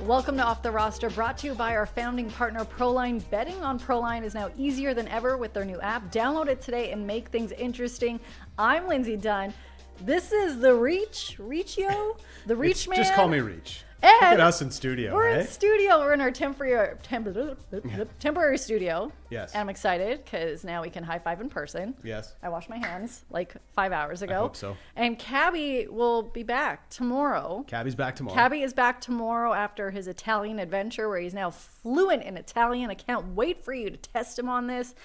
Welcome to Off the Roster, brought to you by our founding partner, Proline. Betting on Proline is now easier than ever with their new app. Download it today and make things interesting. I'm Lindsay Dunn. This is the Riccio, the Reach Man. Just call me Reach. And look at us in studio. We're right? in studio. We're in our temporary studio. Yes. And I'm excited because now we can high five in person. Yes. I washed my hands like 5 hours ago. I hope so. And Cabby will be back tomorrow. Cabby's back tomorrow. Cabby is back tomorrow after his Italian adventure where he's now fluent in Italian. I can't wait for you to test him on this.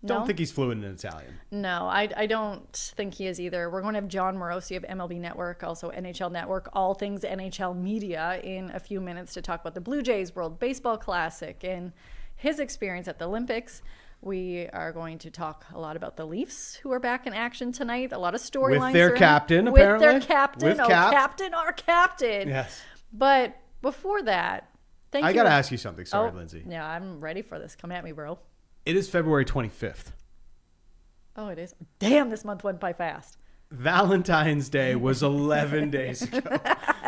Don't think he's fluent in Italian. No, I don't think he is either. We're going to have Jon Morosi of MLB Network, also NHL Network, all things NHL media in a few minutes to talk about the Blue Jays World Baseball Classic and his experience at the Olympics. We are going to talk a lot about the Leafs, who are back in action tonight. A lot of storylines. With their captain, apparently. With their captain. With Cap. Captain, our captain. Yes. But before that, thank you. I got to ask you something. Sorry, Lindsay. Yeah, I'm ready for this. Come at me, bro. It is February 25th. Oh, it is? Damn, this month went by fast. Valentine's Day was 11 days ago.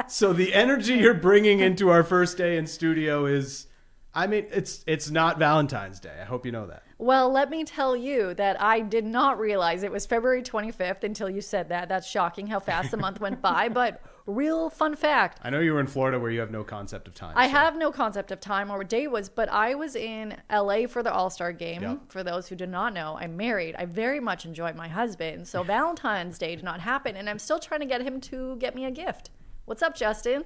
So the energy you're bringing into our first day in studio is, I mean, it's not Valentine's Day. I hope you know that. Well, let me tell you that I did not realize it was February 25th until you said that. That's shocking how fast the month went by, but real fun fact. I know you were in Florida where you have no concept of time. I have no concept of time or what day it was, but I was in LA for the All-Star game. Yep. For those who do not know, I'm married. I very much enjoyed my husband, so Valentine's Day did not happen, and I'm still trying to get him to get me a gift. What's up, Justin?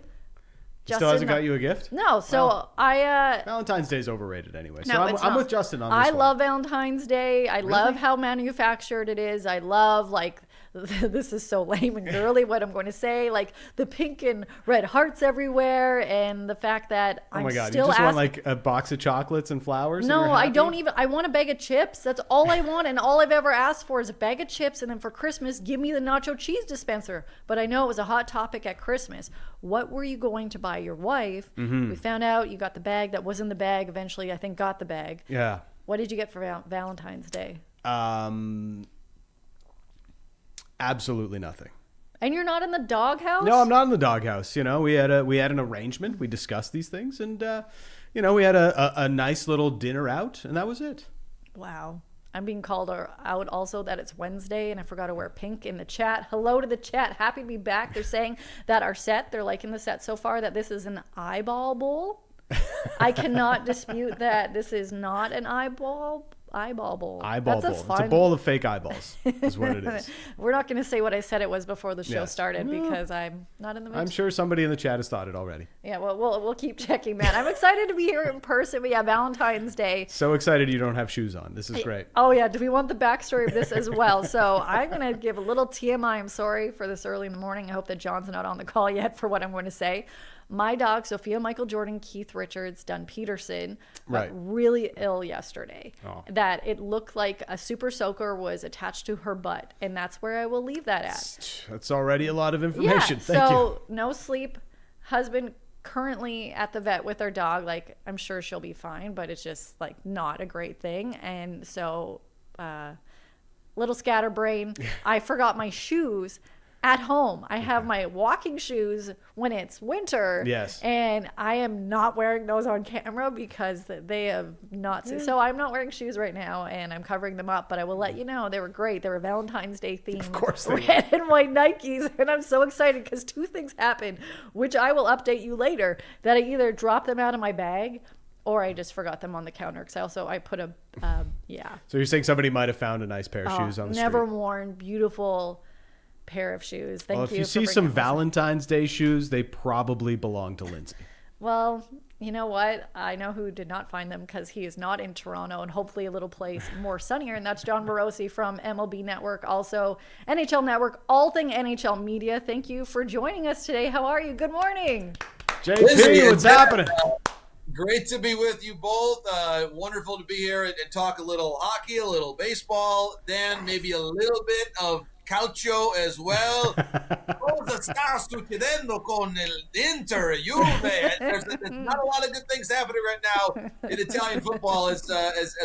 Still hasn't got you a gift? No, so well, I... Valentine's Day is overrated anyway. So No, I'm with Justin on this I one. love Valentine's Day. I Really? love how manufactured it is. I love, like, this is so lame and girly what I'm going to say, like the pink and red hearts everywhere, and the fact that Oh I'm my God, still you just want asking... like a box of chocolates and flowers? and No, you're I happy? don't even. I want a bag of chips. That's all I want, and all I've ever asked for is a bag of chips, and then for Christmas, give me the nacho cheese dispenser. But I know it was a hot topic at Christmas. What were you going to buy your wife? Mm-hmm. We found out you got the bag that was in the bag. Eventually, I think got the bag. Yeah. What did you get for Valentine's Day? Absolutely nothing. And you're not in the doghouse? No, I'm not in the doghouse. You know, we had an arrangement. We discussed these things, and you know, we had a nice little dinner out, and that was it. Wow. I'm being called out also that it's Wednesday, and I forgot to wear pink in the chat. Hello to the chat. Happy to be back. They're saying that our set, they're liking the set so far, that this is an eyeball bowl. I cannot dispute that this is not an eyeball bowl. Eyeball bowl. It's a bowl of fake eyeballs is what it is. We're not going to say what I said it was before the show Yes. started because I'm not in the mood. I'm sure somebody in the chat has thought it already. Yeah, well, we'll keep checking that. I'm excited to be here in person, but yeah, Valentine's Day. So excited you don't have shoes on. This is great. Oh yeah, do we want the backstory of this as well? So I'm going to give a little TMI. I'm sorry for this early in the morning. I hope that John's not on the call yet for what I'm going to say. My dog, Sophia Michael Jordan, Keith Richards, Dunn Peterson, got really ill yesterday. Oh. That it looked like a super soaker was attached to her butt. And that's where I will leave that at. That's already a lot of information. Yeah, Thank you. so no sleep. Husband currently at the vet with our dog. Like, I'm sure she'll be fine, but it's just like not a great thing. And so little scatterbrain. I forgot my shoes at home. I have my walking shoes when it's winter. Yes. And I am not wearing those on camera because they have not. So I'm not wearing shoes right now, and I'm covering them up. But I will let you know they were great. They were Valentine's Day themed. Of course they red and white Nikes. And I'm so excited because two things happened, which I will update you later, that I either dropped them out of my bag or I just forgot them on the counter. Because I put a, yeah. So you're saying somebody might have found a nice pair of shoes on the never street? worn, beautiful pair of shoes. Thank you. Well, if you see some Valentine's Day shoes, they probably belong to Lindsay. Well, you know what? I know who did not find them because he is not in Toronto and hopefully a little place more sunnier. And that's Jon Morosi from MLB Network, also NHL Network, all thing NHL media. Thank you for joining us today. How are you? Good morning. JP, Lindsay, what's happening? Great to be with you both. Wonderful to be here and talk a little hockey, a little baseball, then maybe a little bit of calcio as well. Cosa sta succedendo con l'Inter, Juve? There's not a lot of good things happening right now in Italian football, as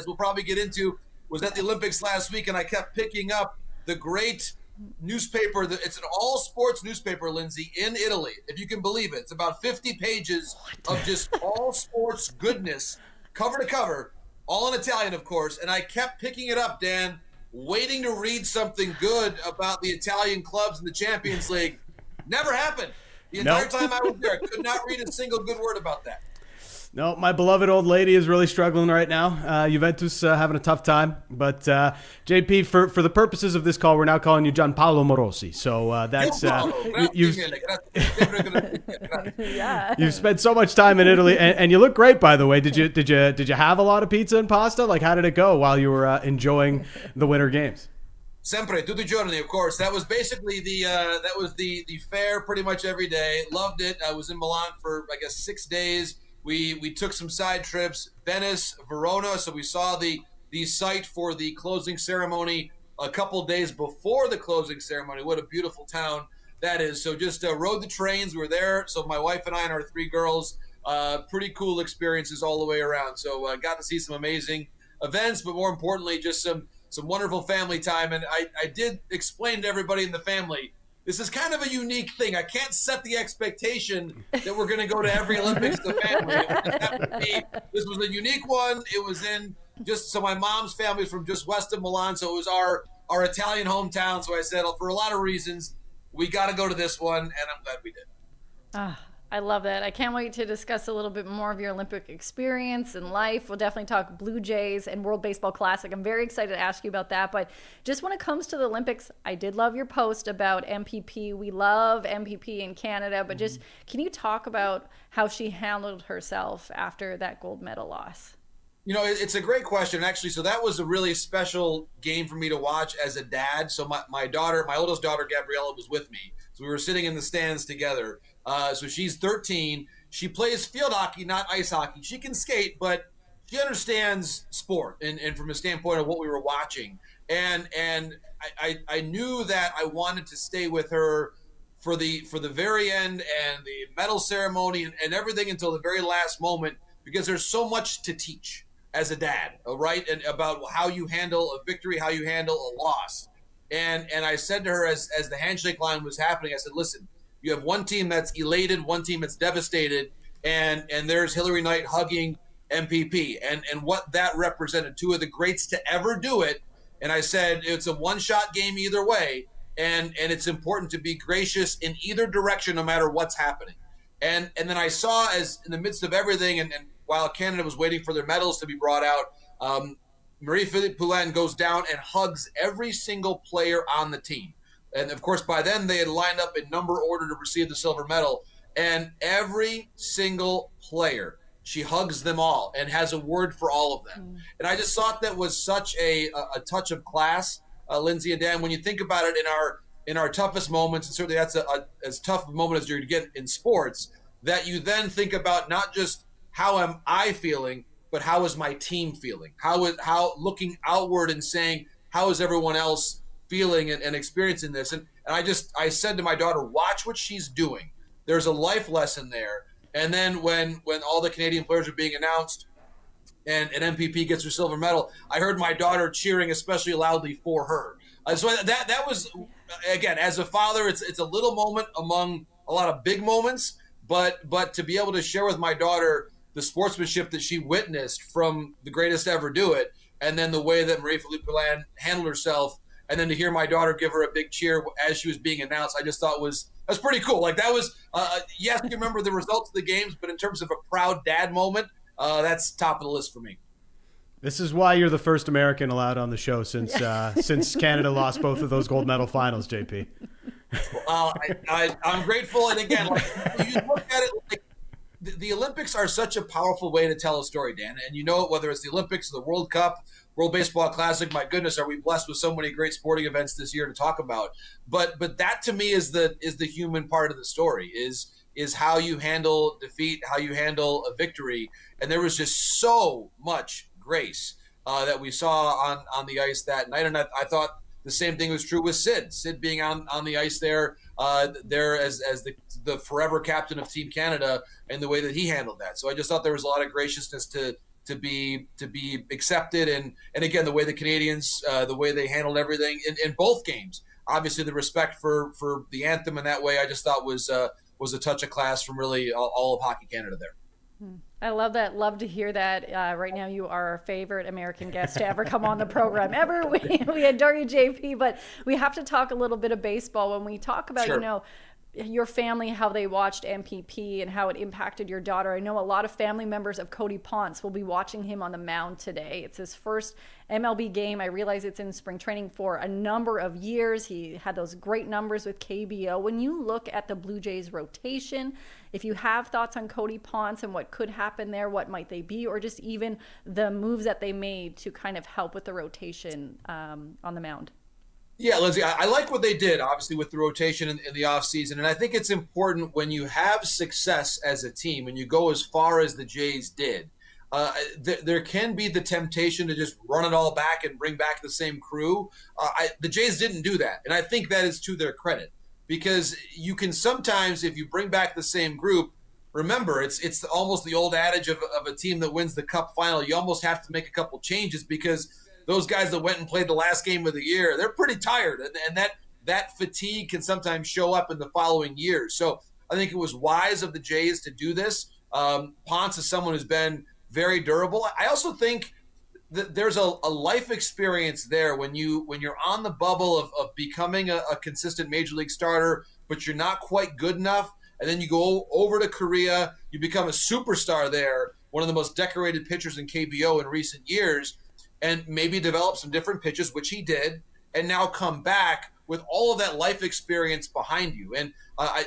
we'll probably get into. Was at the Olympics last week, and I kept picking up the great newspaper. It's an all sports newspaper, Lindsay, in Italy, if you can believe it. It's about 50 pages of just all sports goodness, cover to cover, all in Italian, of course. And I kept picking it up, Dan, waiting to read something good about the Italian clubs in the Champions League. Never happened. The entire time I was there, I could not read a single good word about that. No, my beloved old lady is really struggling right now. Juventus having a tough time. But, JP, for the purposes of this call, we're now calling you Jon Morosi. So that's you've spent so much time in Italy, and you look great, by the way. Did you have a lot of pizza and pasta? Like, how did it go while you were enjoying the Winter Games? Sempre, tutti i giorni, of course. That was basically the fare pretty much every day. Loved it. I was in Milan for, I guess, 6 days. We took some side trips, Venice, Verona, so we saw the site for the closing ceremony a couple days before the closing ceremony. What a beautiful town that is. So just rode the trains. We were there. So my wife and I and our 3 girls, pretty cool experiences all the way around. So got to see some amazing events, but more importantly, just some wonderful family time. And I did explain to everybody in the family, this is kind of a unique thing. I can't set the expectation that we're going to go to every Olympics as a family. This was a unique one. It was so my mom's family is from just west of Milan, so it was our Italian hometown. So I said, for a lot of reasons, we got to go to this one, and I'm glad we did. I love that. I can't wait to discuss a little bit more of your Olympic experience and life. We'll definitely talk Blue Jays and World Baseball Classic. I'm very excited to ask you about that. But just when it comes to the Olympics, I did love your post about MPP. We love MPP in Canada. But just can you talk about how she handled herself after that gold medal loss? You know, it's a great question, actually. So that was a really special game for me to watch as a dad. So my daughter, my oldest daughter, Gabriella, was with me. So we were sitting in the stands together. So she's 13. She plays field hockey, not ice hockey. She can skate, but she understands sport and from a standpoint of what we were watching. And I knew that I wanted to stay with her for the very end and the medal ceremony and everything until the very last moment, because there's so much to teach as a dad, right? And about how you handle a victory, how you handle a loss. And I said to her as the handshake line was happening, I said, listen, you have one team that's elated, one team that's devastated, and there's Hillary Knight hugging MPP and what that represented, 2 of the greats to ever do it. And I said, it's a one-shot game either way, and it's important to be gracious in either direction no matter what's happening. And then I saw, as in the midst of everything, and while Canada was waiting for their medals to be brought out, Marie-Philippe Poulin goes down and hugs every single player on the team. And, of course, by then they had lined up in number order to receive the silver medal. And every single player, she hugs them all and has a word for all of them. And I just thought that was such a touch of class, Lindsay and Dan. When you think about it, in our toughest moments, and certainly that's as tough a moment as you're going to get in sports, that you then think about not just how am I feeling, but how is my team feeling? How looking outward and saying, how is everyone else feeling and experiencing this? And I said to my daughter, watch what she's doing. There's a life lesson there. And then when all the Canadian players are being announced and MPP gets her silver medal, I heard my daughter cheering especially loudly for her. So that was, again, as a father, it's a little moment among a lot of big moments, but to be able to share with my daughter the sportsmanship that she witnessed from the greatest to ever do it, and then the way that Marie-Philippe Poulin handled herself, and then to hear my daughter give her a big cheer as she was being announced, I just thought that's pretty cool. Like that was, yes, you remember the results of the games, but in terms of a proud dad moment, that's top of the list for me. This is why you're the first American allowed on the show since Canada lost both of those gold medal finals, JP. I'm grateful, and again, like you look at it, like the Olympics are such a powerful way to tell a story, Dan. And you know it, whether it's the Olympics, the World Cup, World Baseball Classic. My goodness, are we blessed with so many great sporting events this year to talk about? But that to me is the human part of the story. Is how you handle defeat, how you handle a victory. And there was just so much grace that we saw on the ice that night. And I thought the same thing was true with Sid. Sid being on the ice there as the forever captain of Team Canada, and the way that he handled that. So I just thought there was a lot of graciousness to be accepted, and again the way the Canadians, the way they handled everything in both games. obviously the respect for the anthem in that way, I just thought was a touch of class from really all of Hockey Canada there. I love that. Love to hear that. Right now, you are our favorite American guest to ever come on the program ever. We adore you, JP, but we have to talk a little bit of baseball when we talk about, Sure. Your family, how they watched MPP and how it impacted your daughter. I know a lot of family members of Cody Ponce will be watching him on the mound today. It's his first MLB game. I realize it's in spring training for a number of years. He had those great numbers with KBO. When you look at the Blue Jays rotation, if you have thoughts on Cody Ponce and what could happen there, what might they be, or just even the moves that they made to kind of help with the rotation on the mound. Yeah, Lindsay, I like what they did, obviously, with the rotation in the offseason. And I think it's important when you have success as a team, and you go as far as the Jays did, there can be the temptation to just run it all back and bring back the same crew. The Jays didn't do that. And I think that is to their credit, because you can sometimes, if you bring back the same group, remember, it's almost the old adage of a team that wins the Cup final. You almost have to make a couple changes, because those guys that went and played the last game of the year, they're pretty tired. And that fatigue can sometimes show up in the following years. So I think it was wise of the Jays to do this. Ponce is someone who's been very durable. I also think that there's a life experience there when you're on the bubble of becoming a consistent major league starter, but you're not quite good enough. And then you go over to Korea, you become a superstar there, one of the most decorated pitchers in KBO in recent years, and maybe develop some different pitches, which he did, and now come back with all of that life experience behind you. And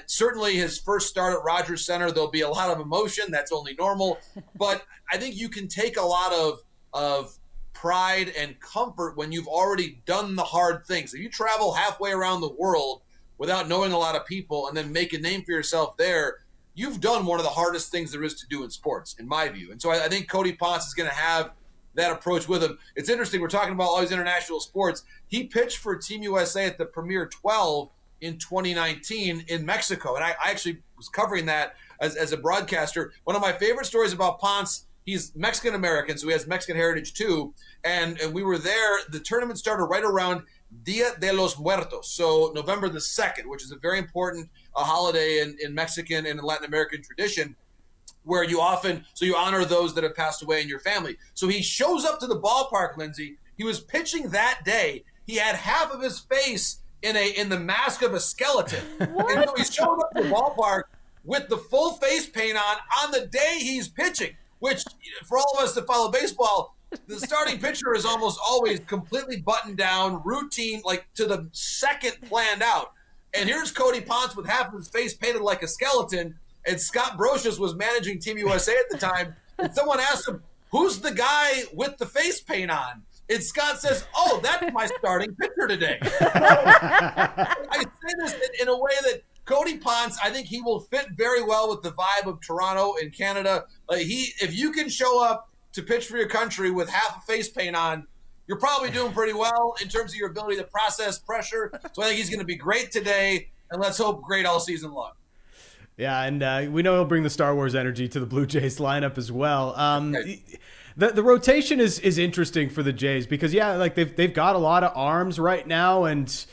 certainly his first start at Rogers Center, there'll be a lot of emotion. That's only normal. But I think you can take a lot of pride and comfort when you've already done the hard things. If you travel halfway around the world without knowing a lot of people and then make a name for yourself there, you've done one of the hardest things there is to do in sports, in my view. And so I think Cody Ponce is going to have that approach with him. It's interesting. We're talking about all these international sports. He pitched for Team USA at the Premier 12 in 2019 in Mexico. And I actually was covering that as a broadcaster. One of my favorite stories about Ponce, he's Mexican-American, so he has Mexican heritage too. And we were there. The tournament started right around Dia de los Muertos, so November the 2nd, which is a very important holiday in Mexican and Latin American tradition, where you honor those that have passed away in your family. So he shows up to the ballpark, Lindsay. He was pitching that day. He had half of his face in the mask of a skeleton. What? And so he showed up to the ballpark with the full face paint on the day he's pitching, which for all of us that follow baseball, the starting pitcher is almost always completely buttoned down, routine, like to the second planned out. And here's Cody Ponce with half of his face painted like a skeleton. And Scott Brocious was managing Team USA at the time. And someone asked him, who's the guy with the face paint on? And Scott says, oh, that's my starting pitcher today. I say this in a way that Cody Ponce, I think he will fit very well with the vibe of Toronto and Canada. If you can show up to pitch for your country with half a face paint on, you're probably doing pretty well in terms of your ability to process pressure. So I think he's going to be great today, and let's hope great all season long. Yeah, and we know he'll bring the Star Wars energy to the Blue Jays lineup as well. The rotation is interesting for the Jays because, like they've got a lot of arms right now, and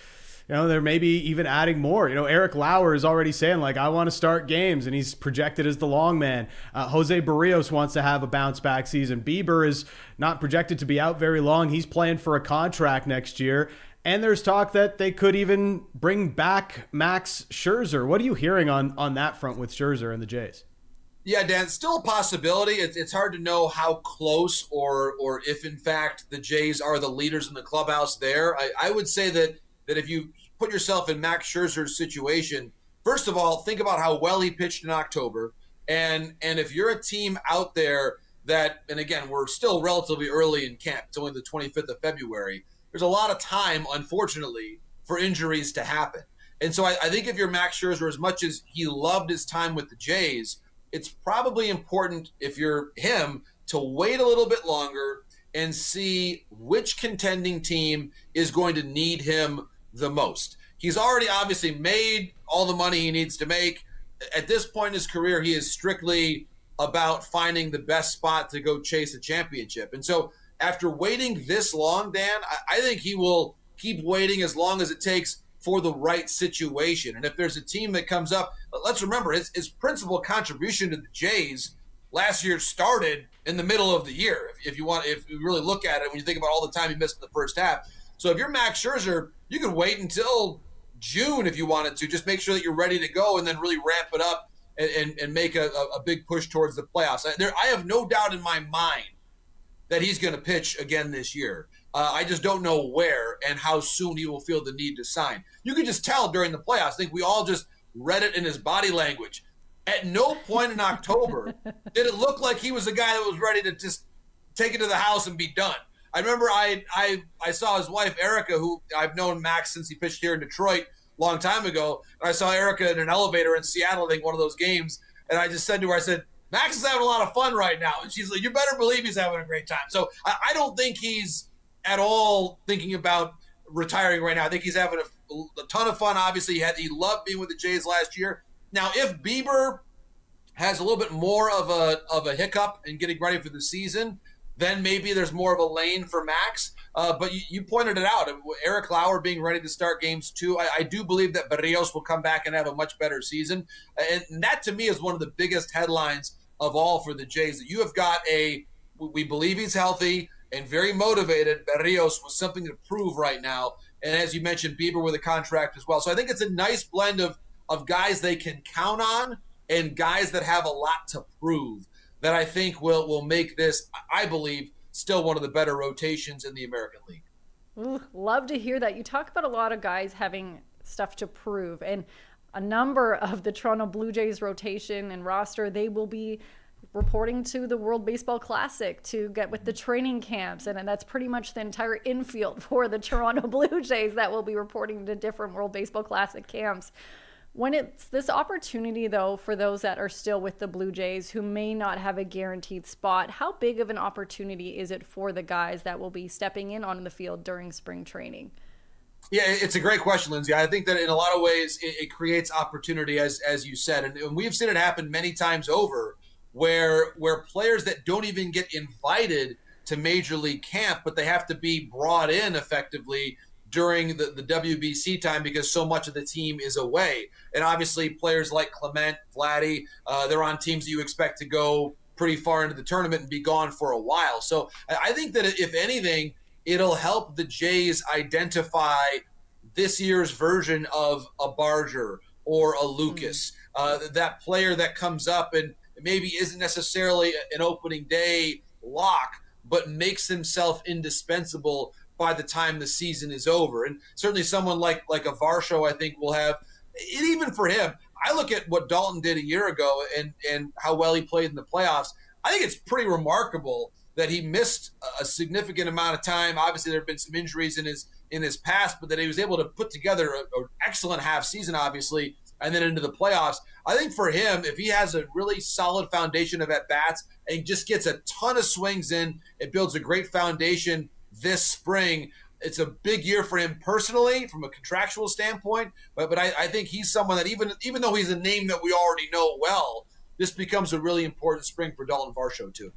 they're maybe even adding more. Eric Lauer is already saying, like, I want to start games, and he's projected as the long man. Jose Barrios wants to have a bounce-back season. Bieber is not projected to be out very long. He's playing for a contract next year. And there's talk that they could even bring back Max Scherzer. What are you hearing on that front with Scherzer and the Jays? Yeah, Dan, it's still a possibility. It's hard to know how close or if, in fact, the Jays are the leaders in the clubhouse there. I would say that if you put yourself in Max Scherzer's situation, first of all, think about how well he pitched in October. And if you're a team out there that, and again, we're still relatively early in camp. It's only the 25th of February. There's a lot of time, unfortunately, for injuries to happen. And so I think if you're Max Scherzer, as much as he loved his time with the Jays, it's probably important, if you're him, to wait a little bit longer and see which contending team is going to need him the most. He's already obviously made all the money he needs to make. At this point in his career, he is strictly about finding the best spot to go chase a championship. And so after waiting this long, Dan, I think he will keep waiting as long as it takes for the right situation. And if there's a team that comes up, let's remember his principal contribution to the Jays last year started in the middle of the year. If you really look at it, when you think about all the time he missed in the first half. So if you're Max Scherzer, you can wait until June if you wanted to. Just make sure that you're ready to go and then really ramp it up and make a big push towards the playoffs. I have no doubt in my mind that he's going to pitch again this year. I just don't know where and how soon he will feel the need to sign. You could just tell during the playoffs. I think we all just read it in his body language. At no point in October did it look like he was a guy that was ready to just take it to the house and be done. I remember I saw his wife, Erica, who I've known Max since he pitched here in Detroit a long time ago. And I saw Erica in an elevator in Seattle, I think one of those games. And I just said to her, I said, Max is having a lot of fun right now. And she's like, you better believe he's having a great time. So I don't think he's at all thinking about retiring right now. I think he's having a ton of fun. Obviously, he loved being with the Jays last year. Now, if Bieber has a little bit more of a hiccup in getting ready for the season, then maybe there's more of a lane for Max. But you pointed it out. Eric Lauer being ready to start games too. I do believe that Barrios will come back and have a much better season. And that, to me, is one of the biggest headlines of all for the Jays. That you have got we believe he's healthy and very motivated. Barrios with something to prove right now. And as you mentioned, Bieber with a contract as well. So I think it's a nice blend of guys they can count on and guys that have a lot to prove that I think will make this, I believe, still one of the better rotations in the American League. Ooh, love to hear that. You talk about a lot of guys having stuff to prove, and a number of the Toronto Blue Jays rotation and roster, they will be reporting to the World Baseball Classic to get with the training camps, and that's pretty much the entire infield for the Toronto Blue Jays that will be reporting to different World Baseball Classic camps. When it's this opportunity, though, for those that are still with the Blue Jays who may not have a guaranteed spot, how big of an opportunity is it for the guys that will be stepping in on the field during spring training? Yeah, it's a great question, Lindsay. I think that in a lot of ways it creates opportunity, as you said. And we've seen it happen many times over where players that don't even get invited to Major League camp, but they have to be brought in effectively during the WBC time because so much of the team is away. And obviously players like Clement, Vladdy, they're on teams that you expect to go pretty far into the tournament and be gone for a while. So I think that if anything, it'll help the Jays identify this year's version of a Barger or a Lucas, that player that comes up and maybe isn't necessarily an opening day lock, but makes himself indispensable by the time the season is over. And certainly someone like a Varsho, I think, will have it. Even for him, I look at what Dalton did a year ago and how well he played in the playoffs. I think it's pretty remarkable that he missed a significant amount of time. Obviously, there have been some injuries in his past, but that he was able to put together an excellent half season, obviously, and then into the playoffs. I think for him, if he has a really solid foundation of at-bats and just gets a ton of swings in, it builds a great foundation this spring. It's a big year for him personally from a contractual standpoint, but I think he's someone that even though he's a name that we already know well, this becomes a really important spring for Dalton Varsho too.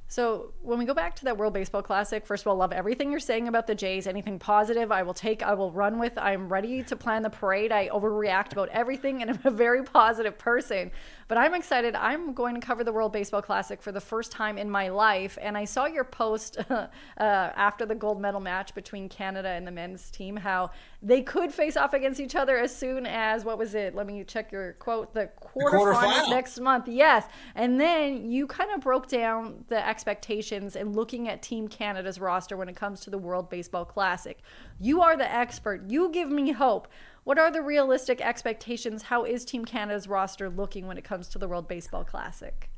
So when we go back to that World Baseball Classic, first of all, love everything you're saying about the Jays. Anything positive, I will run with. I'm ready to plan the parade. I overreact about everything, and I'm a very positive person. But I'm excited. I'm going to cover the World Baseball Classic for the first time in my life. And I saw your post after the gold medal match between Canada and the men's team, how they could face off against each other as soon as, what was it? Let me check your quote. The quarterfinals next month. Yes. And then you kind of broke down the expectations and looking at Team Canada's roster when it comes to the World Baseball Classic. You are the expert. You give me hope. What are the realistic expectations? How is Team Canada's roster looking when it comes to the World Baseball Classic?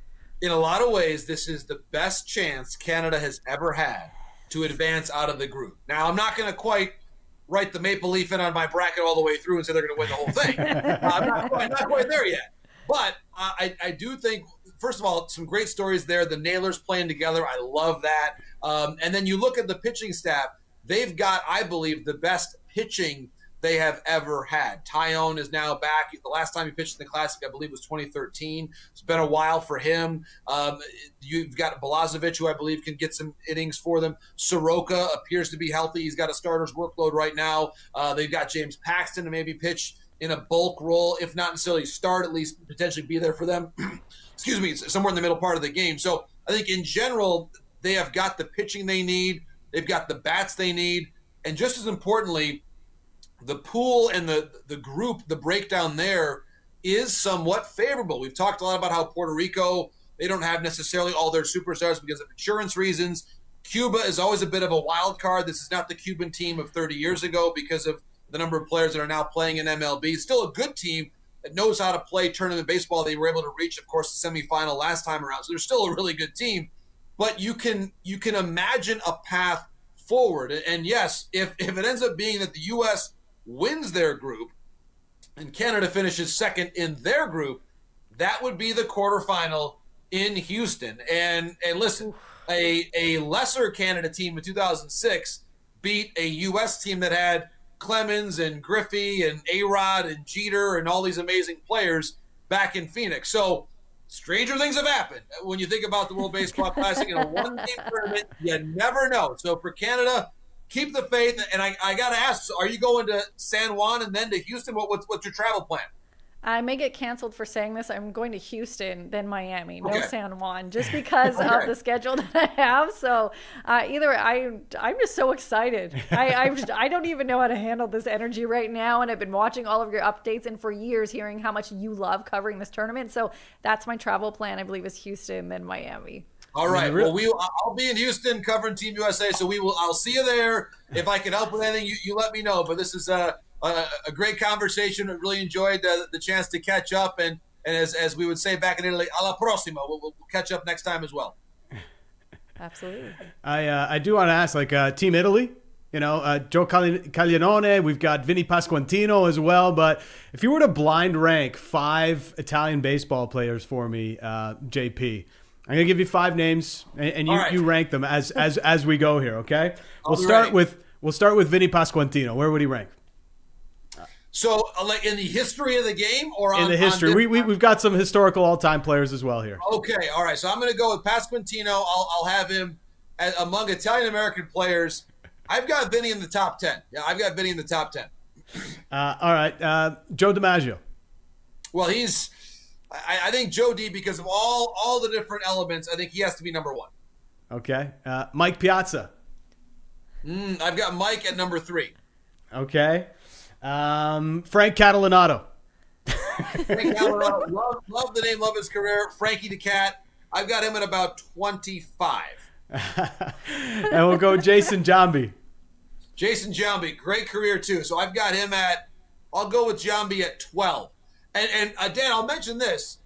In a lot of ways, this is the best chance Canada has ever had to advance out of the group. Now, I'm not going to quite write the Maple Leaf in on my bracket all the way through and say they're going to win the whole thing. I'm not quite there yet. But I do think, first of all, some great stories there. The Nailers playing together. I love that. And then you look at the pitching staff. They've got, I believe, the best pitching they have ever had. Tyone is now back. The last time he pitched in the Classic, I believe, was 2013. It's been a while for him. You've got Balazovic, who I believe can get some innings for them. Soroka appears to be healthy. He's got a starter's workload right now. They've got James Paxton to maybe pitch in a bulk role, if not necessarily start, at least potentially be there for them. Excuse me, somewhere in the middle part of the game. So I think in general, they have got the pitching they need. They've got the bats they need. And just as importantly, the pool and the group, the breakdown there is somewhat favorable. We've talked a lot about how Puerto Rico, they don't have necessarily all their superstars because of insurance reasons. Cuba is always a bit of a wild card. This is not the Cuban team of 30 years ago because of the number of players that are now playing in MLB. Still a good team that knows how to play tournament baseball. They were able to reach, of course, the semifinal last time around. So they're still a really good team. But you can imagine a path forward. And yes, if it ends up being that the U.S. wins their group and Canada finishes second in their group, that would be the quarterfinal in Houston. And listen, a lesser Canada team in 2006 beat a U.S. team that had Clemens and Griffey and A-Rod and Jeter and all these amazing players back in Phoenix. So stranger things have happened when you think about the World Baseball Classic in a one-game tournament. You never know. So for Canada, keep the faith. And I got to ask, so are you going to San Juan and then to Houston? What's your travel plan? I may get canceled for saying this. I'm going to Houston, then Miami, no Okay. San Juan, just because of the schedule that I have. So I'm just so excited. I don't even know how to handle this energy right now. And I've been watching all of your updates and for years hearing how much you love covering this tournament. So that's my travel plan, I believe, is Houston, then Miami. All right. Well, I'll be in Houston covering Team USA, so I'll see you there. If I can help with anything, you let me know. But this is a great conversation. I really enjoyed the chance to catch up, and as we would say back in Italy, alla prossima. We'll catch up next time as well. Absolutely. I do want to ask, like, Team Italy. You know, Joe Caglianone, we've got Vinny Pasquantino as well. But if you were to blind rank 5 Italian baseball players for me, JP, I'm gonna give you 5 names, and you rank them as we go here. Okay, we'll start with Vinny Pasquantino. Where would he rank? So, like in the history of the game, or in the history? We've got some historical all-time players as well here. Okay, all right. So I'm going to go with Pasquantino. I'll have him among Italian American players. I've got Vinny in the top 10. Yeah, I've got Vinny in the top 10. All right, Joe DiMaggio. Well, I think Joe D, because of all the different elements, I think he has to be number 1. Okay, Mike Piazza. I've got Mike at number 3. Okay, Frank Catalanato. Frank Catalanato, love the name, love his career. Frankie the Cat. I've got him at about 25. And we'll go Jason Giambi. Jason Giambi, great career too. So I've got him I'll go with Giambi at 12. And Dan, I'll mention this,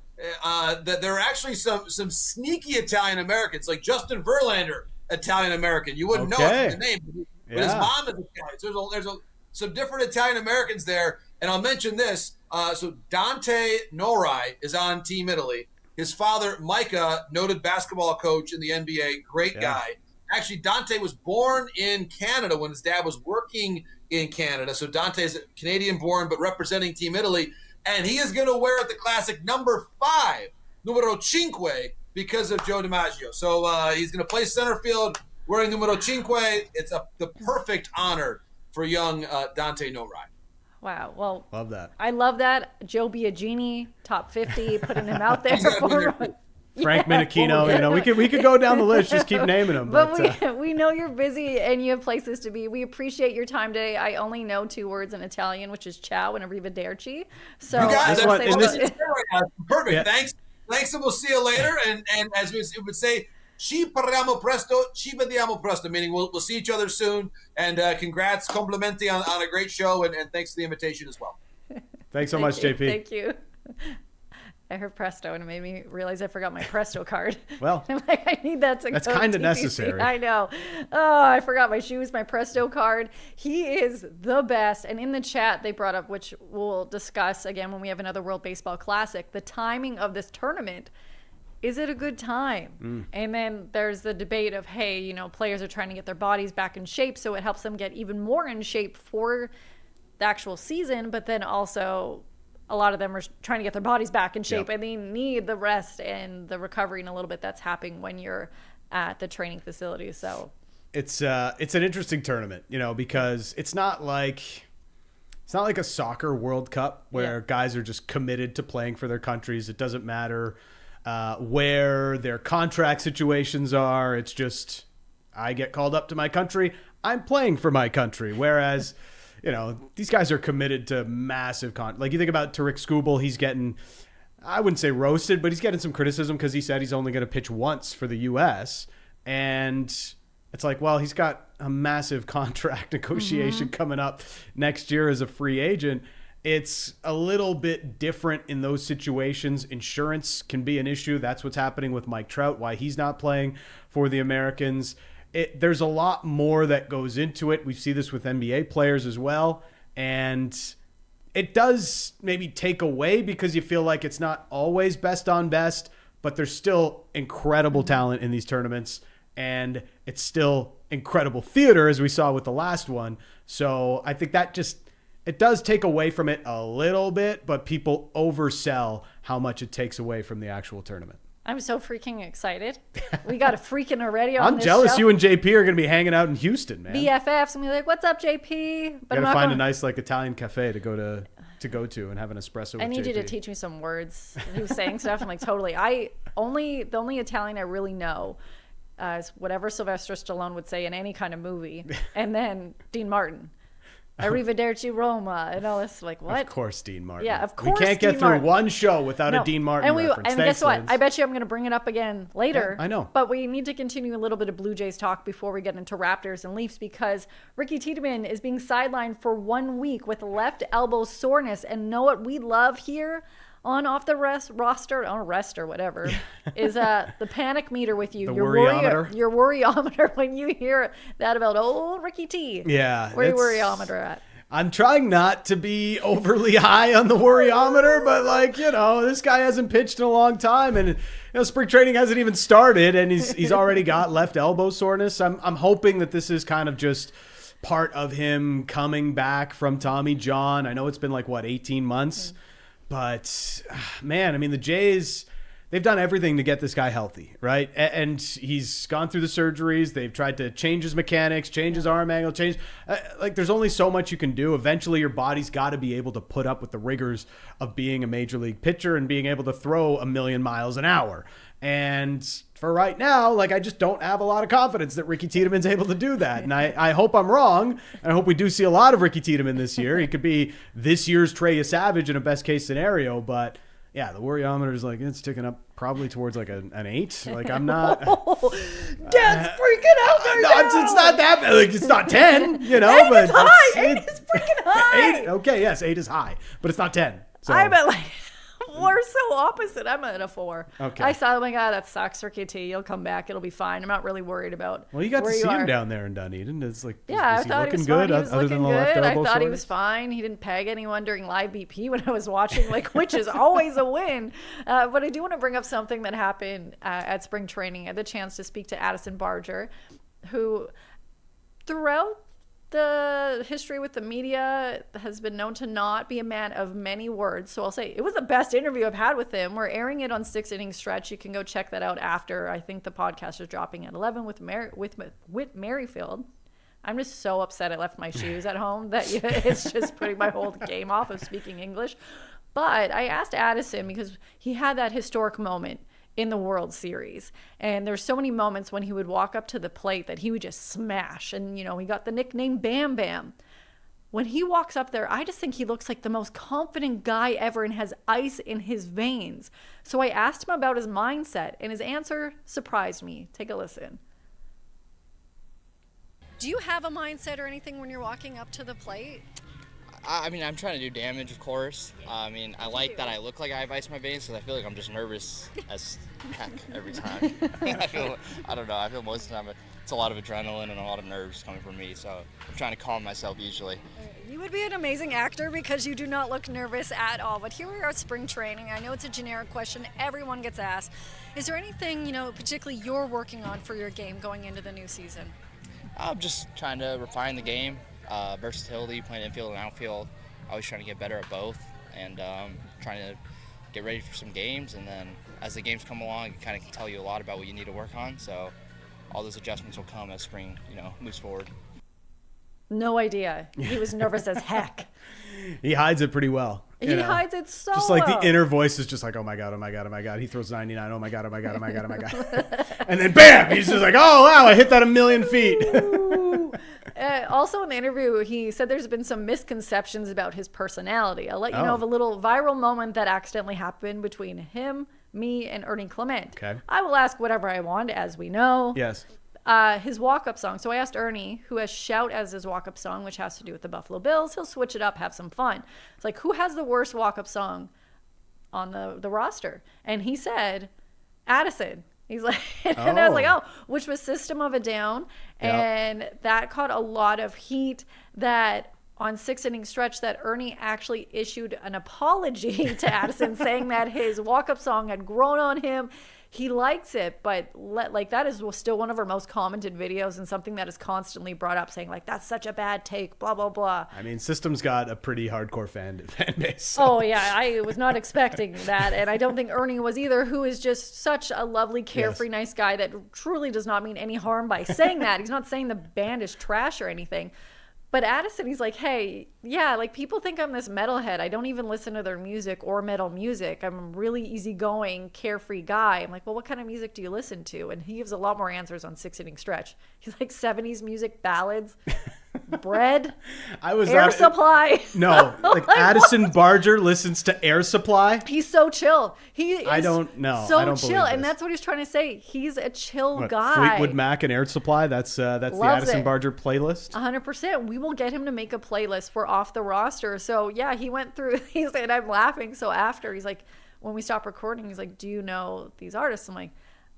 that there are actually some sneaky Italian Americans, like Justin Verlander, Italian American. You wouldn't know it from the name, but his mom is Italian. So there's some different Italian Americans there. And I'll mention this. So Dante Norai is on Team Italy. His father, Micah, noted basketball coach in the NBA, great guy. Actually, Dante was born in Canada when his dad was working in Canada. So Dante is Canadian-born, but representing Team Italy. And he is going to wear at the Classic number 5, numero 5, because of Joe DiMaggio. So he's going to play center field wearing numero 5. It's the perfect honor for young Dante Norai. Wow. Well, love that. I love that. Joe Biagini, top 50, putting him out there. Frank Menachino, you know, we could go down the list, just keep naming them. But we know you're busy and you have places to be. We appreciate your time today. I only know 2 words in Italian, which is ciao and arrivederci. So you guys, perfect. Yeah. Thanks, and we'll see you later. And as we would say, ci parliamo presto, ci vediamo presto, meaning we'll see each other soon. And congrats, complimenti on a great show, and thanks for the invitation as well. Thanks so much, JP. Thank you. I heard Presto, and it made me realize I forgot my Presto card. Well, I'm like, I need that to that's go kind of TBC. necessary. I know. Oh, I forgot my shoes, my Presto card. He is the best. And in the chat, they brought up, which we'll discuss again when we have another World Baseball Classic, the timing of this tournament. Is it a good time? And then there's the debate of, hey, you know, players are trying to get their bodies back in shape, so it helps them get even more in shape for the actual season, but then also a lot of them are trying to get their bodies back in shape, and they need the rest and the recovery in a little bit that's happening when you're at the training facility. So it's an interesting tournament, because it's not like a soccer World Cup where guys are just committed to playing for their countries. It doesn't matter where their contract situations are. It's just, I get called up to my country, I'm playing for my country. Whereas, these guys are committed to massive like you think about Tariq Skubal, he's getting, I wouldn't say roasted, but he's getting some criticism because he said he's only going to pitch once for the U.S. And it's like, well, he's got a massive contract negotiation coming up next year as a free agent. It's a little bit different in those situations. Insurance can be an issue. That's what's happening with Mike Trout, why he's not playing for the Americans. There's a lot more that goes into it. We see this with NBA players as well. And it does maybe take away because you feel like it's not always best on best, but there's still incredible talent in these tournaments. And it's still incredible theater, as we saw with the last one. So I think that it does take away from it a little bit, but people oversell how much it takes away from the actual tournament. I'm so freaking excited. We got a freaking already on I'm this jealous show. You and JP are going to be hanging out in Houston, man. BFFs, and be like, what's up, JP? But you got to find a nice Italian cafe to go to and have an espresso with I need JP. you to teach me some words. He was saying stuff. I'm like, totally. The only Italian I really know is whatever Sylvester Stallone would say in any kind of movie. And then Dean Martin. Arrivederci Roma and all this. Like, what? Of course, Dean Martin. Yeah, of course. We can't get Dean through Martin. one show without a Dean Martin reference. And Thanks, guess what? Linz. I bet you I'm going to bring it up again later. Yeah, I know. But we need to continue a little bit of Blue Jays talk before we get into Raptors and Leafs, because Ricky Tiedemann is being sidelined for 1 week with left elbow soreness. And know what we love here on Off the Roster, or rest or whatever, is the panic meter with you. The worryometer? Your worryometer when you hear that about old Ricky T. Yeah. Where your worryometer at? I'm trying not to be overly high on the worryometer, but this guy hasn't pitched in a long time, and spring training hasn't even started, and he's already got left elbow soreness. I'm hoping that this is kind of just part of him coming back from Tommy John. I know it's been 18 months, but man, the Jays, they've done everything to get this guy healthy, right? And he's gone through the surgeries. They've tried to change his mechanics, change his arm angle, there's only so much you can do. Eventually, your body's got to be able to put up with the rigors of being a major league pitcher and being able to throw 1,000,000 miles an hour. And for right now, I just don't have a lot of confidence that Ricky Tiedemann's able to do that. And I hope I'm wrong. And I hope we do see a lot of Ricky Tiedemann this year. He could be this year's Trey Savage in a best case scenario, but yeah, the worryometer is it's ticking up probably towards an 8. I'm not. Dad's freaking out right now. It's not that bad. It's not 10, 8 but is high. 8 is freaking high. 8, okay, yes, 8 is high, but it's not 10. So. I'm at we're so opposite. I'm at a 4. Okay. I saw, oh my God, that sucks, Ricky T. You'll come back. It'll be fine. I'm not really worried about Well, you got to where see you him are. down there in Dunedin. It's yeah, is I thought he was good fine. He was other looking than the left good. I elbow thought he soreness? was fine. He didn't peg anyone during live BP when I was watching, which is always a win. But I do want to bring up something that happened at spring training. I had the chance to speak to Addison Barger, who throughout the history with the media has been known to not be a man of many words. So I'll say it was the best interview I've had with him. We're airing it on 6 Innings Stretch. You can go check that out after. I think the podcast is dropping at 11 with Merrifield. I'm just so upset I left my shoes at home that it's just putting my whole game off of speaking English. But I asked Addison because he had that historic moment in the World Series. And there's so many moments when he would walk up to the plate that he would just smash. And, he got the nickname Bam Bam. When he walks up there, I just think he looks like the most confident guy ever and has ice in his veins. So I asked him about his mindset, and his answer surprised me. Take a listen. Do you have a mindset or anything when you're walking up to the plate? I'm trying to do damage, of course. I like that I look like I have ice in my veins because I feel like I'm just nervous as heck every time. I feel most of the time it's a lot of adrenaline and a lot of nerves coming from me, so I'm trying to calm myself usually. You would be an amazing actor because you do not look nervous at all. But here we are at spring training. I know it's a generic question. Everyone gets asked. Is there anything, particularly you're working on for your game going into the new season? I'm just trying to refine the game, versatility, playing infield and outfield. Always trying to get better at both, and trying to get ready for some games. And then as the games come along, it kind of can tell you a lot about what you need to work on. So all those adjustments will come as spring, moves forward. No idea. He was nervous as heck. He hides it pretty well. He hides it so just like well. The inner voice is just like, oh my God, oh my God, oh my God. He throws 99. Oh my God, oh my God, oh my God, oh my God. And then bam, he's just like, oh wow, I hit that 1,000,000 feet. Also in the interview, he said there's been some misconceptions about his personality. I'll let you know of a little viral moment that accidentally happened between him, me, and Ernie Clement. Okay. I will ask whatever I want, as we know. Yes. His walk-up song. So I asked Ernie, who has Shout as his walk-up song, which has to do with the Buffalo Bills. He'll switch it up, have some fun. It's like, who has the worst walk-up song on the roster? And he said, Addison. He's like, and I was like, oh, which was System of a Down. And that caught a lot of heat that on 6-inning stretch that Ernie actually issued an apology to Addison saying that his walk-up song had grown on him. He likes it, but that is still one of our most commented videos and something that is constantly brought up saying like, that's such a bad take, blah, blah, blah. I mean, System's got a pretty hardcore fan base. So. Oh, yeah. I was not expecting that. And I don't think Ernie was either, who is just such a lovely, carefree, nice guy that truly does not mean any harm by saying that. He's not saying the band is trash or anything. But Addison, he's like, hey, yeah, like people think I'm this metalhead. I don't even listen to their music or metal music. I'm a really easygoing, carefree guy. I'm like, well, what kind of music do you listen to? And he gives a lot more answers on 6-inning stretch. He's like 70s music, ballads, Bread, Air Supply. No, like Addison Barger listens to Air Supply. He's so chill. I don't know. So I don't chill, and that's what he's trying to say. He's a chill guy. Fleetwood Mac and Air Supply. That's the Addison Barger playlist. 100%. We will get him to make a playlist for Off the Roster. So yeah, he went through. He said, "I'm laughing." So after he's like, when we stop recording, he's like, "Do you know these artists?" I'm like,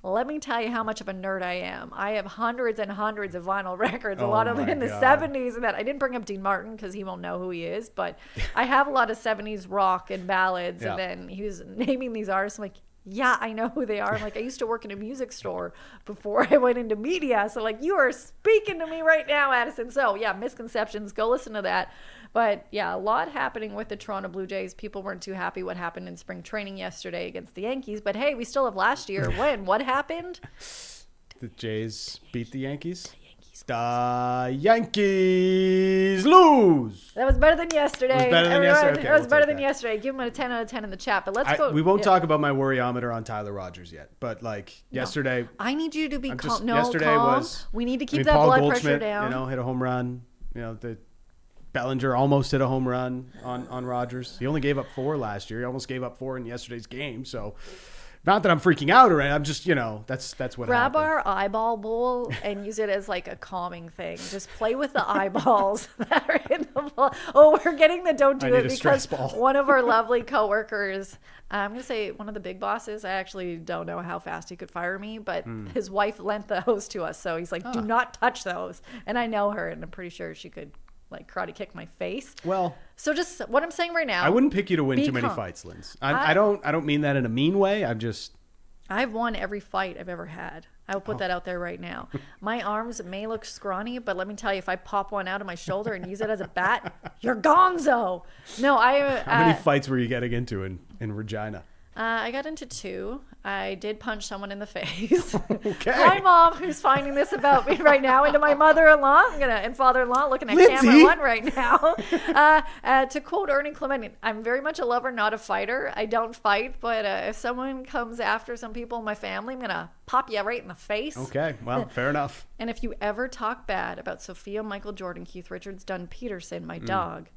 let me tell you how much of a nerd I am. I have hundreds and hundreds of vinyl records, a lot of them in the 70s. And that I didn't bring up Dean Martin because he won't know who he is, but I have a lot of 70s rock and ballads. And then he was naming these artists. I'm like, yeah, I know who they are. I'm like, I used to work in a music store before I went into media. So like, you are speaking to me right now, Addison. So yeah, misconceptions, go listen to that. But yeah, a lot happening with the Toronto Blue Jays. People weren't too happy what happened in spring training yesterday against the Yankees. But hey, we still have last year. What happened? The Jays beat the Yankees. The Yankees lose. That was better than yesterday. It was better than yesterday. Okay, that was better than yesterday. Give him a 10 out of 10 in the chat. But let's go. We won't talk about my worryometer on Tyler Rogers yet. But like yesterday, I need you to be calm. Yesterday calm. We need to keep that Paul blood Goldschmidt, pressure down. hit a home run. The Bellinger almost hit a home run on Rogers. He only gave up 4 last year. He almost gave up 4 in yesterday's game. So, not that I'm freaking out or anything. I'm just, that's what Grab happened. our eyeball bowl and use it as like a calming thing. Just play with the eyeballs that are in the bowl. Oh, we're getting the don't do it because one of our lovely coworkers, I'm going to say one of the big bosses, I actually don't know how fast he could fire me, but his wife lent those to us. So he's like, do not touch those. And I know her and I'm pretty sure she could like karate kick my face. Well, so just what I'm saying right now. I wouldn't pick you to win too many fights, Lindsay. I don't mean that in a mean way. I've won every fight I've ever had. I'll put that out there right now. My arms may look scrawny, but let me tell you, if I pop one out of my shoulder and use it as a bat, you're gonzo. No, How many fights were you getting into in Regina? I got into 2. I did punch someone in the face. Okay. My mom, who's finding this about me right now, and to my mother-in-law, and father-in-law, looking at Lindsay. camera 1 right now. To quote Ernie Clement, I'm very much a lover, not a fighter. I don't fight, but if someone comes after some people in my family, I'm going to pop you right in the face. Okay, well, fair enough. And if you ever talk bad about Sophia, Michael Jordan, Keith Richards, Dunn Peterson, my dog,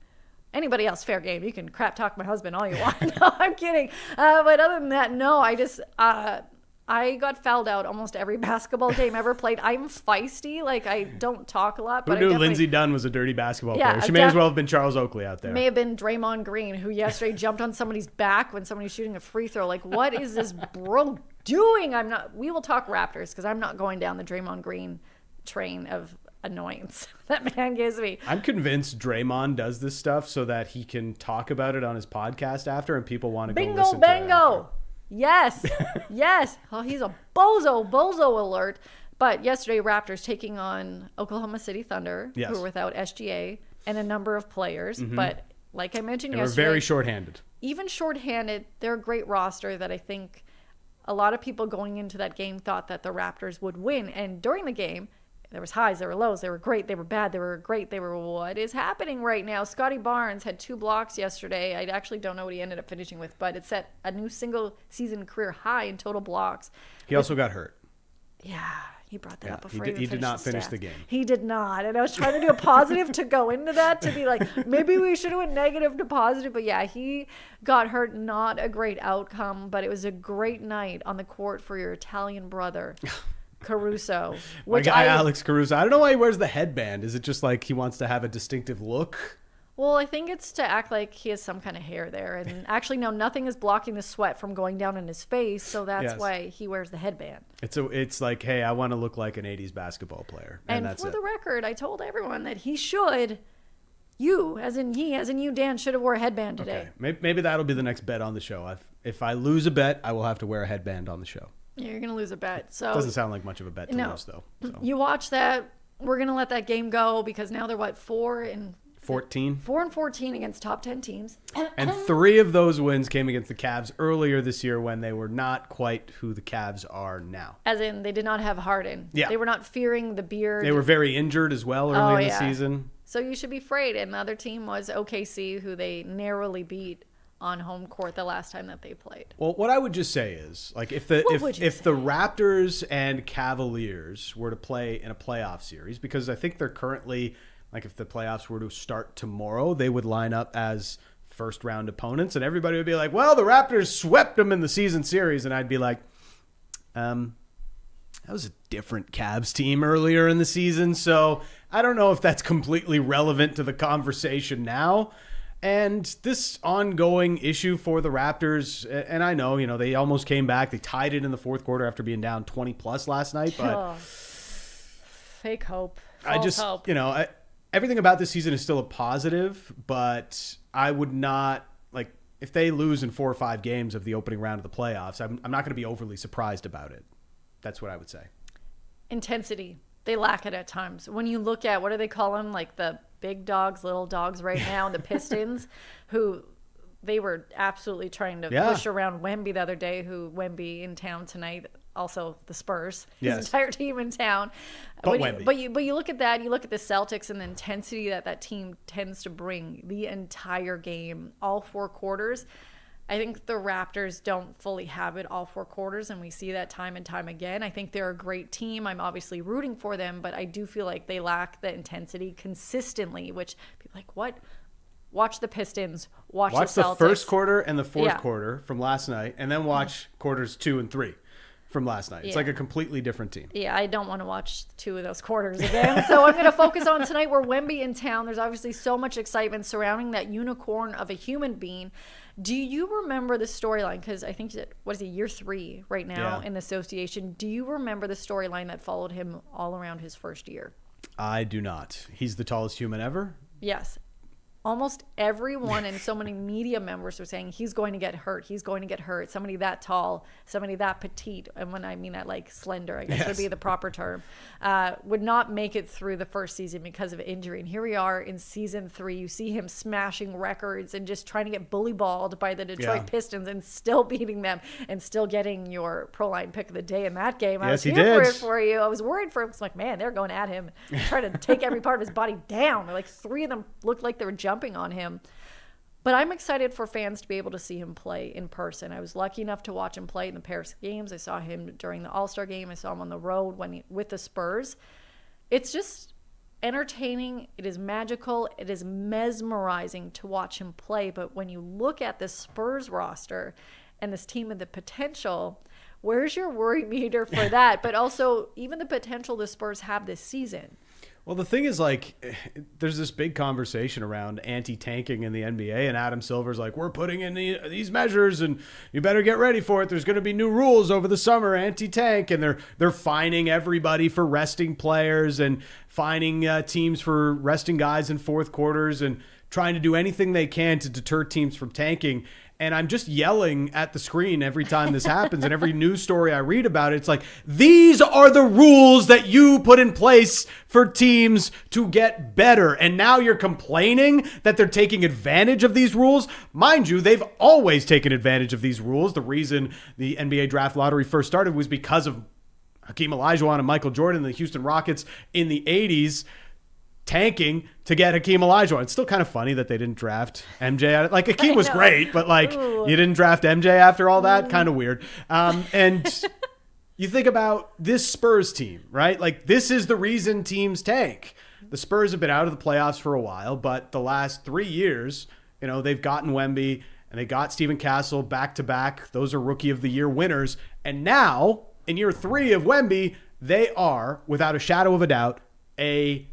anybody else, fair game. You can crap talk my husband all you want. No, I'm kidding. But other than that, no, I got fouled out almost every basketball game ever played. I'm feisty. Like, I don't talk a lot. But Who knew Lindsay Dunn was a dirty basketball player? She may as well have been Charles Oakley out there. May have been Draymond Green, who yesterday jumped on somebody's back when somebody's shooting a free throw. Like, what is this bro doing? We will talk Raptors because I'm not going down the Draymond Green train of annoyance that man gives me. I'm convinced Draymond does this stuff so that he can talk about it on his podcast after and people want to go listen to it. Bingo. Yes. Yes. Oh, he's a bozo alert. But yesterday, Raptors taking on Oklahoma City Thunder, who were without SGA. and a number of players. But like I mentioned They were yesterday, very shorthanded. even shorthanded, they're a great roster that I think a lot of people going into that game thought that the Raptors would win. And during the game, there was highs, there were lows, they were great, they were bad, they were great, they were what is happening right now. Scotty Barnes had 2 blocks yesterday. I actually don't know what he ended up finishing with, but it set a new single-season career high in total blocks. He also got hurt. Yeah, he brought that Yeah, up before he did not finish the game. He did not. And I was trying to do a positive to go into that, to be like, maybe we should have went negative to positive. But yeah, he got hurt. Not a great outcome, but it was a great night on the court for your Italian brother, Caruso. My guy, Alex Caruso. I don't know why he wears the headband. Is it just like he wants to have a distinctive look? Well, I think it's to act like he has some kind of hair there. And actually, no, nothing is blocking the sweat from going down in his face. So that's why he wears the headband. It's like, hey, I want to look like an 80s basketball player. And that's for it. the record, I told everyone that he should, as in you, Dan, should have wore a headband today. Okay. Maybe that'll be the next bet on the show. If I lose a bet, I will have to wear a headband on the show. Yeah, you're going to lose a bet. So Doesn't sound like much of a bet to lose, though. So. You watch that. We're going to let that game go because now they're, 4-14 against top 10 teams. And 3 of those wins came against the Cavs earlier this year when they were not quite who the Cavs are now. As in, they did not have Harden. Yeah. They were not fearing the beard. They were very injured as well early in the season. So you should be afraid. And the other team was OKC, who they narrowly beat on home court the last time that they played. Well, what I would just say is, like, if the Raptors and Cavaliers were to play in a playoff series, because I think they're currently, like, if the playoffs were to start tomorrow, they would line up as first round opponents, and everybody would be like, well, the Raptors swept them in the season series, and I'd be like, that was a different Cavs team earlier in the season, so I don't know if that's completely relevant to the conversation now. And this ongoing issue for the Raptors, and I know, they almost came back. They tied it in the fourth quarter after being down 20 plus last night. But fake hope. Hope. Everything about this season is still a positive, but I would not, like, if they lose in 4 or 5 games of the opening round of the playoffs, I'm not going to be overly surprised about it. That's what I would say. Intensity. They lack it at times. When you look at, what do they call them? Like the big dogs, little dogs right now, the Pistons, who they were absolutely trying to push around Wemby the other day, Wemby in town tonight, also the Spurs, his entire team in town. But you look at that, you look at the Celtics and the intensity that team tends to bring the entire game, all 4 quarters. I think the Raptors don't fully have it all 4 quarters, and we see that time and time again. I think they're a great team. I'm obviously rooting for them, but I do feel like they lack the intensity consistently, which people are like, what? Watch the Pistons. Watch the Celtics. The first quarter and the fourth quarter from last night, and then watch quarters 2 and 3 from last night. It's like a completely different team. Yeah, I don't want to watch 2 of those quarters again. So I'm going to focus on tonight. We're Wemby in town. There's obviously so much excitement surrounding that unicorn of a human being. Do you remember the storyline? Because I think, year 3 right now in the association. Do you remember the storyline that followed him all around his first year? I do not. He's the tallest human ever? Yes. Almost everyone and so many media members were saying he's going to get hurt. He's going to get hurt. Somebody that tall, somebody that petite, and when I mean that, like slender, I guess would be the proper term, would not make it through the first season because of injury. And here we are in season 3. You see him smashing records and just trying to get bully-balled by the Detroit Pistons and still beating them and still getting your Pro-Line pick of the day in that game. I was here for it for you. I was worried for him. It's like, man, they're going at him, trying to take every part of his body down. Like 3 of them looked like they were jumping on him. But I'm excited for fans to be able to see him play in person. I was lucky enough to watch him play in the Paris games. I saw him during the All-Star game. I saw him on the road with the Spurs. It's just entertaining. It is magical. It is mesmerizing to watch him play. But when you look at the Spurs roster and this team and the potential, where's your worry meter for that? But also even the potential the Spurs have this season. Well, the thing is, like, there's this big conversation around anti-tanking in the NBA, and Adam Silver's like, we're putting in these measures, and you better get ready for it. There's going to be new rules over the summer, anti-tank, and they're fining everybody for resting players and fining teams for resting guys in fourth quarters and trying to do anything they can to deter teams from tanking. And I'm just yelling at the screen every time this happens. And every news story I read about it, it's like, these are the rules that you put in place for teams to get better. And now you're complaining that they're taking advantage of these rules. Mind you, they've always taken advantage of these rules. The reason the NBA draft lottery first started was because of Hakeem Olajuwon and Michael Jordan, the Houston Rockets in the 80s, tanking to get Hakeem Olajuwon. It's still kind of funny that they didn't draft MJ. Like, Hakeem was great, but like, you didn't draft MJ after all that? Kind of weird. And you think about this Spurs team, right? Like, this is the reason teams tank. The Spurs have been out of the playoffs for a while, but the last 3 years, they've gotten Wemby and they got Stephen Castle back-to-back. Those are Rookie of the Year winners. And now, in year 3 of Wemby, they are, without a shadow of a doubt, a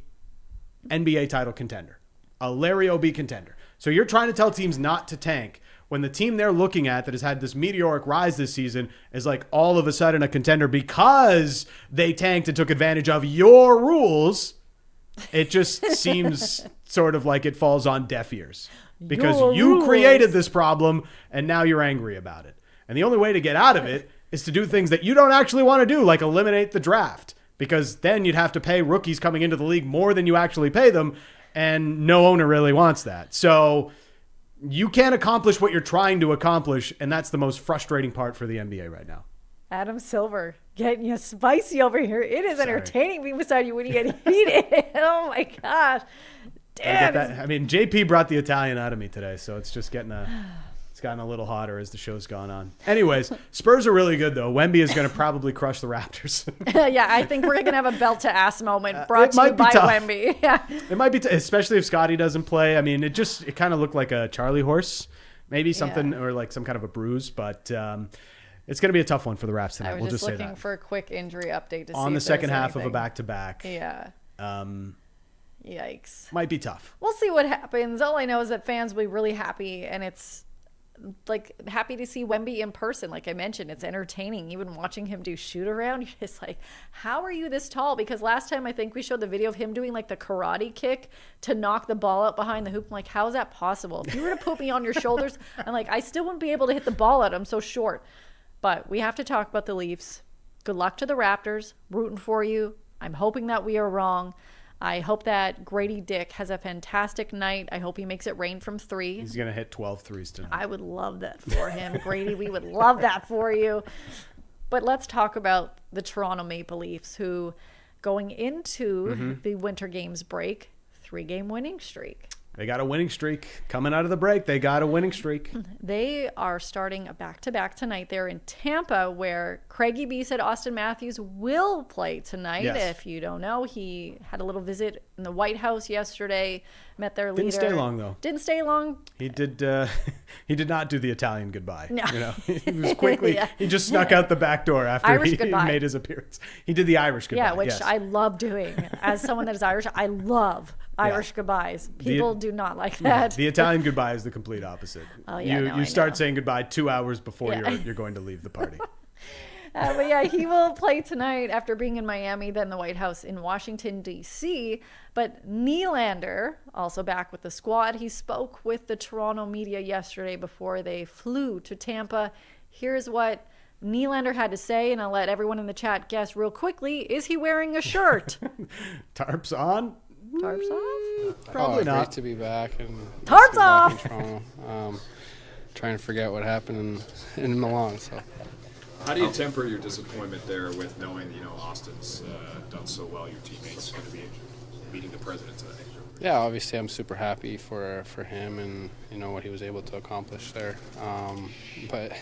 NBA title contender, a Larry O.B. contender. So you're trying to tell teams not to tank when the team they're looking at that has had this meteoric rise this season is like all of a sudden a contender because they tanked and took advantage of your rules. It just seems sort of like it falls on deaf ears because you created this problem and now you're angry about it. And the only way to get out of it is to do things that you don't actually want to do, like eliminate the draft. Because then you'd have to pay rookies coming into the league more than you actually pay them, and no owner really wants that. So you can't accomplish what you're trying to accomplish, and that's the most frustrating part for the NBA right now. Adam Silver, getting you spicy over here. It is entertaining being beside you when you get heated. Oh, my gosh. Damn. I mean, JP brought the Italian out of me today, so it's just gotten a little hotter as the show's gone on. Anyways, Spurs are really good, though. Wemby is going to probably crush the Raptors. Yeah, I think we're going to have a belt-to-ass moment brought to you by Wemby. Yeah. It might be, especially if Scotty doesn't play. I mean, it kind of looked like a Charlie horse, maybe something, or like some kind of a bruise, but it's going to be a tough one for the Raps tonight. We'll just say that. Looking for a quick injury update to see on the if second there's half anything. of a back-to-back. Yeah. Yikes. Might be tough. We'll see what happens. All I know is that fans will be really happy, and it's like happy to see Wemby in person. Like I mentioned, it's entertaining. Even watching him do shoot around, you're just like, how are you this tall? Because last time I think we showed the video of him doing like the karate kick to knock the ball out behind the hoop. I'm like, how is that possible? If you were to put me on your shoulders, I'm like, I still wouldn't be able to hit the ball out. I'm so short. But we have to talk about the Leafs. Good luck to the Raptors. Rooting for you. I'm hoping that we are wrong. I hope that Grady Dick has a fantastic night. I hope he makes it rain from 3. He's going to hit 12 threes tonight. I would love that for him. Grady, we would love that for you. But let's talk about the Toronto Maple Leafs, who going into the Winter Games break, 3-game winning streak. They got a winning streak. Coming out of the break, they got a winning streak. They are starting a back-to-back tonight. They're in Tampa, where Craigie B said Austin Matthews will play tonight. Yes. If you don't know, he had a little visit in the White House yesterday, met their leader. Didn't stay long, though. Didn't stay long. He did not do the Italian goodbye. No. He was quickly, he just snuck out the back door after Irish he goodbye. made his appearance. He did the Irish goodbye. Yeah, which yes. I love doing. As someone that is Irish, I love Irish goodbyes. People do not like that. The Italian goodbye is the complete opposite. Oh, yeah, you I start know. saying goodbye 2 hours before Yeah. you're going to leave the party. But yeah, he will play tonight after being in Miami, then the White House in Washington, D.C. But Nylander, also back with the squad, he spoke with the Toronto media yesterday before they flew to Tampa. Here's what Nylander had to say, and I'll let everyone in the chat guess real quickly. Is he wearing a shirt? Tarps on? Tarps off? Probably not. Great to be back and Tarps be back off! in Toronto. Trying to forget what happened in Milan. So How do you temper your disappointment there with knowing, Austin's done so well, your teammates going to be meeting the president today? yeah, obviously I'm super happy for him and what he was able to accomplish there. But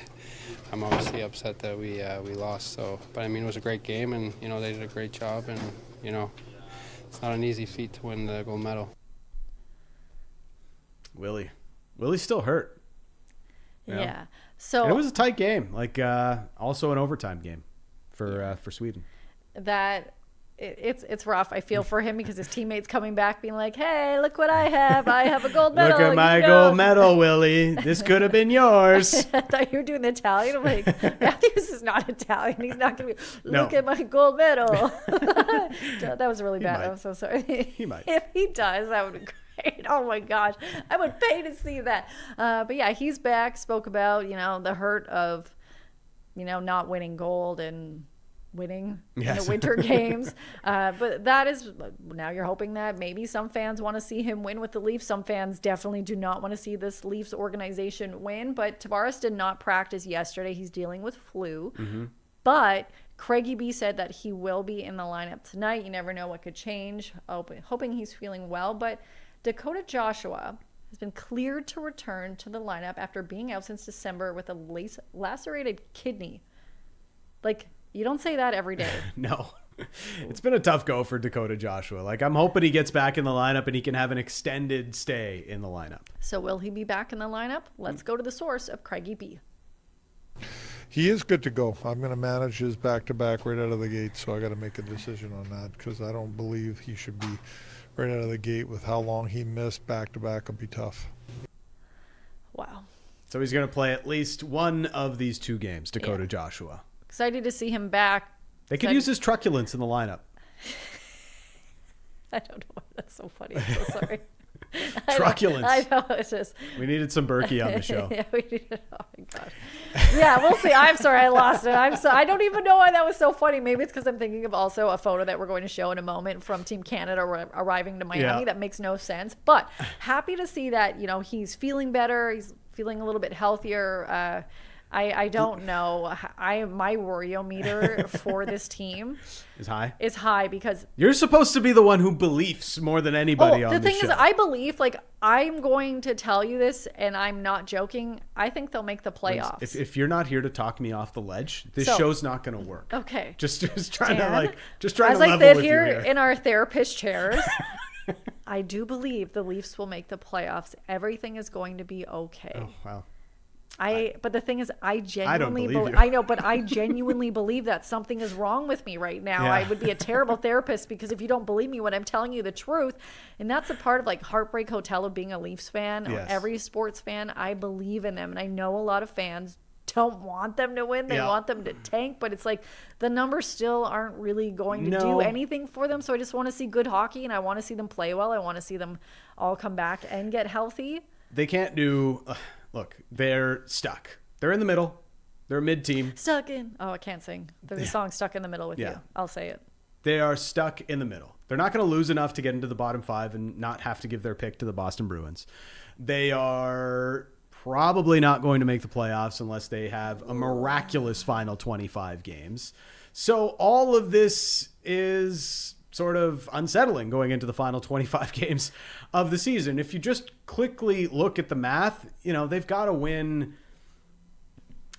I'm obviously upset that we lost. So, but I mean it was a great game and they did a great job and it's not an easy feat to win the gold medal. Willie's still hurt. Yeah. So And it was a tight game, like also an overtime game for Sweden. that it's rough. I feel for him because his teammates coming back being like, hey, look what I have. I have a gold medal. Look at my gold medal, Willie. This could have been yours. I thought you were doing the Italian. I'm like, Matthews is not Italian. He's not going to be, No. look at my gold medal. That was really bad. might. I'm so sorry. He might. If he does, that would be Right? Oh my gosh, I would pay to see that. But yeah, he's back. Spoke about the hurt of not winning gold and winning in the winter games. But that is, now you're hoping that maybe some fans want to see him win with the Leafs. Some fans definitely do not want to see this Leafs organization win. But Tavares did not practice yesterday. He's dealing with flu. But Craigie B said that he will be in the lineup tonight. You never know what could change. Hoping he's feeling well. But Dakota Joshua has been cleared to return to the lineup after being out since December with a lacerated kidney. Like, you don't say that every day. No. It's been a tough go for Dakota Joshua. Like, I'm hoping he gets back in the lineup and he can have an extended stay in the lineup. So will he be back in the lineup? Let's go to the source of Craigie B. He is good to go. I'm going to manage his back-to-back right out of the gate, so I got to make a decision on that because I don't believe he should be right out of the gate with how long he missed back-to-back. Will be tough. Wow. So he's going to play at least one of these 2 games, Dakota Joshua. Excited to see him back. They could use his truculence in the lineup. I don't know why that's so funny. I'm so sorry. Truculence. I know. It's just. We needed some Berkey on the show. Yeah, we needed. Oh my god. Yeah, we'll see. I'm sorry, I lost it. I don't even know why that was so funny. Maybe it's because I'm thinking of also a photo that we're going to show in a moment from Team Canada arriving to Miami. Yeah. That makes no sense. But happy to see that he's feeling better. He's feeling a little bit healthier. I don't know. My worryometer for this team is high. Is high because you're supposed to be the one who believes more than anybody on the thing show. is, I believe. Like, I'm going to tell you this, and I'm not joking. I think they'll make the playoffs. If you're not here to talk me off the ledge, this show's not going to work. Okay. Just trying to level as I sit with here you here in our therapist chairs. I do believe the Leafs will make the playoffs. Everything is going to be okay. Oh wow. But the thing is, I genuinely believe you. I know, but I genuinely believe that something is wrong with me right now. Yeah. I would be a terrible therapist because if you don't believe me when I'm telling you the truth, and that's a part of like Heartbreak Hotel of being a Leafs fan or every sports fan, I believe in them. And I know a lot of fans don't want them to win. They want them to tank, but it's like the numbers still aren't really going to do anything for them. So I just want to see good hockey and I want to see them play well. I want to see them all come back and get healthy. They can't do... Look, they're stuck. They're in the middle. They're a mid-team. Stuck in... Oh, I can't sing. There's a song Stuck in the Middle with you. I'll say it. They are stuck in the middle. They're not going to lose enough to get into the bottom 5 and not have to give their pick to the Boston Bruins. They are probably not going to make the playoffs unless they have a miraculous final 25 games. So all of this is sort of unsettling going into the final 25 games of the season. If you just quickly look at the math, they've got to win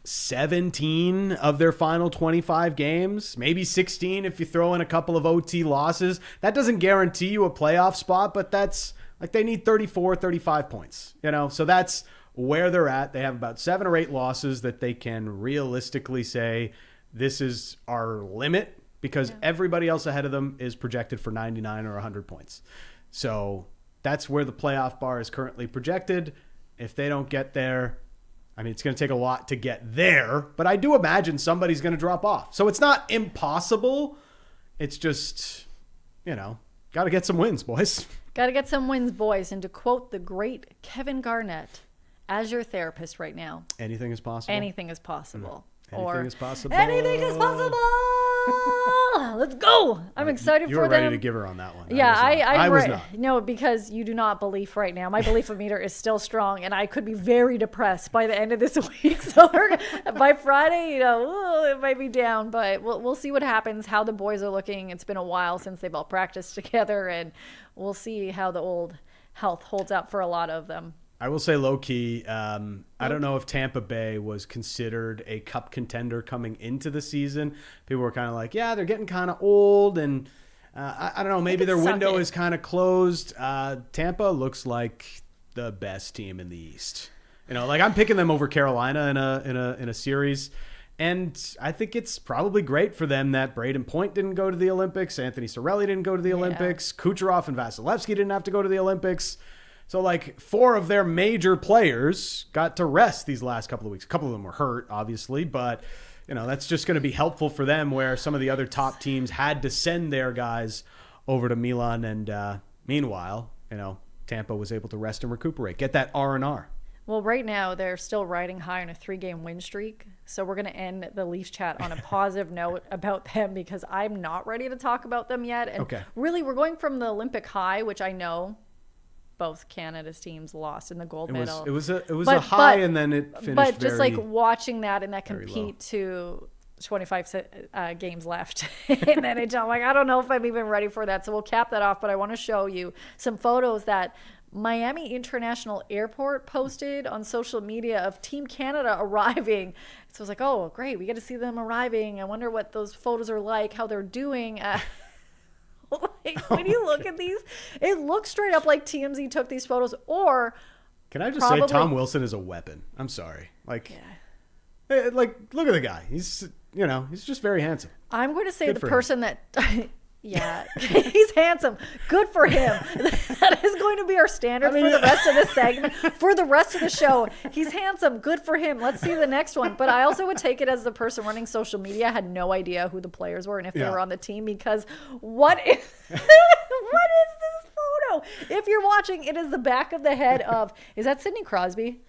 17 of their final 25 games, maybe 16 if you throw in a couple of OT losses. That doesn't guarantee you a playoff spot, but that's like they need 34, 35 points, so that's where they're at. They have about 7 or 8 losses that they can realistically say this is our limit, because everybody else ahead of them is projected for 99 or 100 points. So that's where the playoff bar is currently projected. If they don't get there, it's going to take a lot to get there, but I do imagine somebody's going to drop off. So it's not impossible. It's just, got to get some wins, boys. Got to get some wins, boys. And to quote the great Kevin Garnett, as your therapist right now, anything is possible. Anything is possible. Anything is possible. Anything is possible. Let's go. I'm excited you for were them. ready to give her on that one. Yeah, I was not. No, because you do not believe right now. My belief meter is still strong, and I could be very depressed by the end of this week. So by Friday, it might be down, but we'll see what happens, how the boys are looking. It's been a while since they've all practiced together, and we'll see how the old health holds up for a lot of them. I will say low-key, I don't know if Tampa Bay was considered a cup contender coming into the season. People were kind of like, yeah, they're getting kind of old, and I don't know, maybe their window is kind of closed. Tampa looks like the best team in the East. I'm picking them over Carolina in a series, and I think it's probably great for them that Braden Point didn't go to the Olympics, Anthony Cirelli didn't go to the Olympics, Kucherov and Vasilevsky didn't have to go to the Olympics. So, 4 of their major players got to rest these last couple of weeks. A couple of them were hurt, obviously, but, that's just going to be helpful for them where some of the other top teams had to send their guys over to Milan. And meanwhile, Tampa was able to rest and recuperate, get that R&R. Well, right now they're still riding high on a 3-game win streak. So we're going to end the Leafs chat on a positive note about them because I'm not ready to talk about them yet. And really, we're going from the Olympic high, which I know both Canada's teams lost in the gold medal. It was a high, and then it finished. But just like watching that and that compete to 25 games left in the NHL, I'm like, I don't know if I'm even ready for that. So we'll cap that off. But I want to show you some photos that Miami International Airport posted on social media of Team Canada arriving. So I was like, oh, great. We get to see them arriving. I wonder what those photos are like, how they're doing. Like, when you look at these, it looks straight up like TMZ took these photos. Or can I just say Tom Wilson is a weapon? I'm sorry. Like, look at the guy. He's just very handsome. I'm going to say the person that... Yeah, he's handsome. Good for him. That is going to be our standard for the rest of the segment, for the rest of the show. He's handsome. Good for him. Let's see the next one. But I also would take it as the person running social media had no idea who the players were and if they were on the team, because what is this photo? If you're watching, it is the back of the head of, is that Sidney Crosby?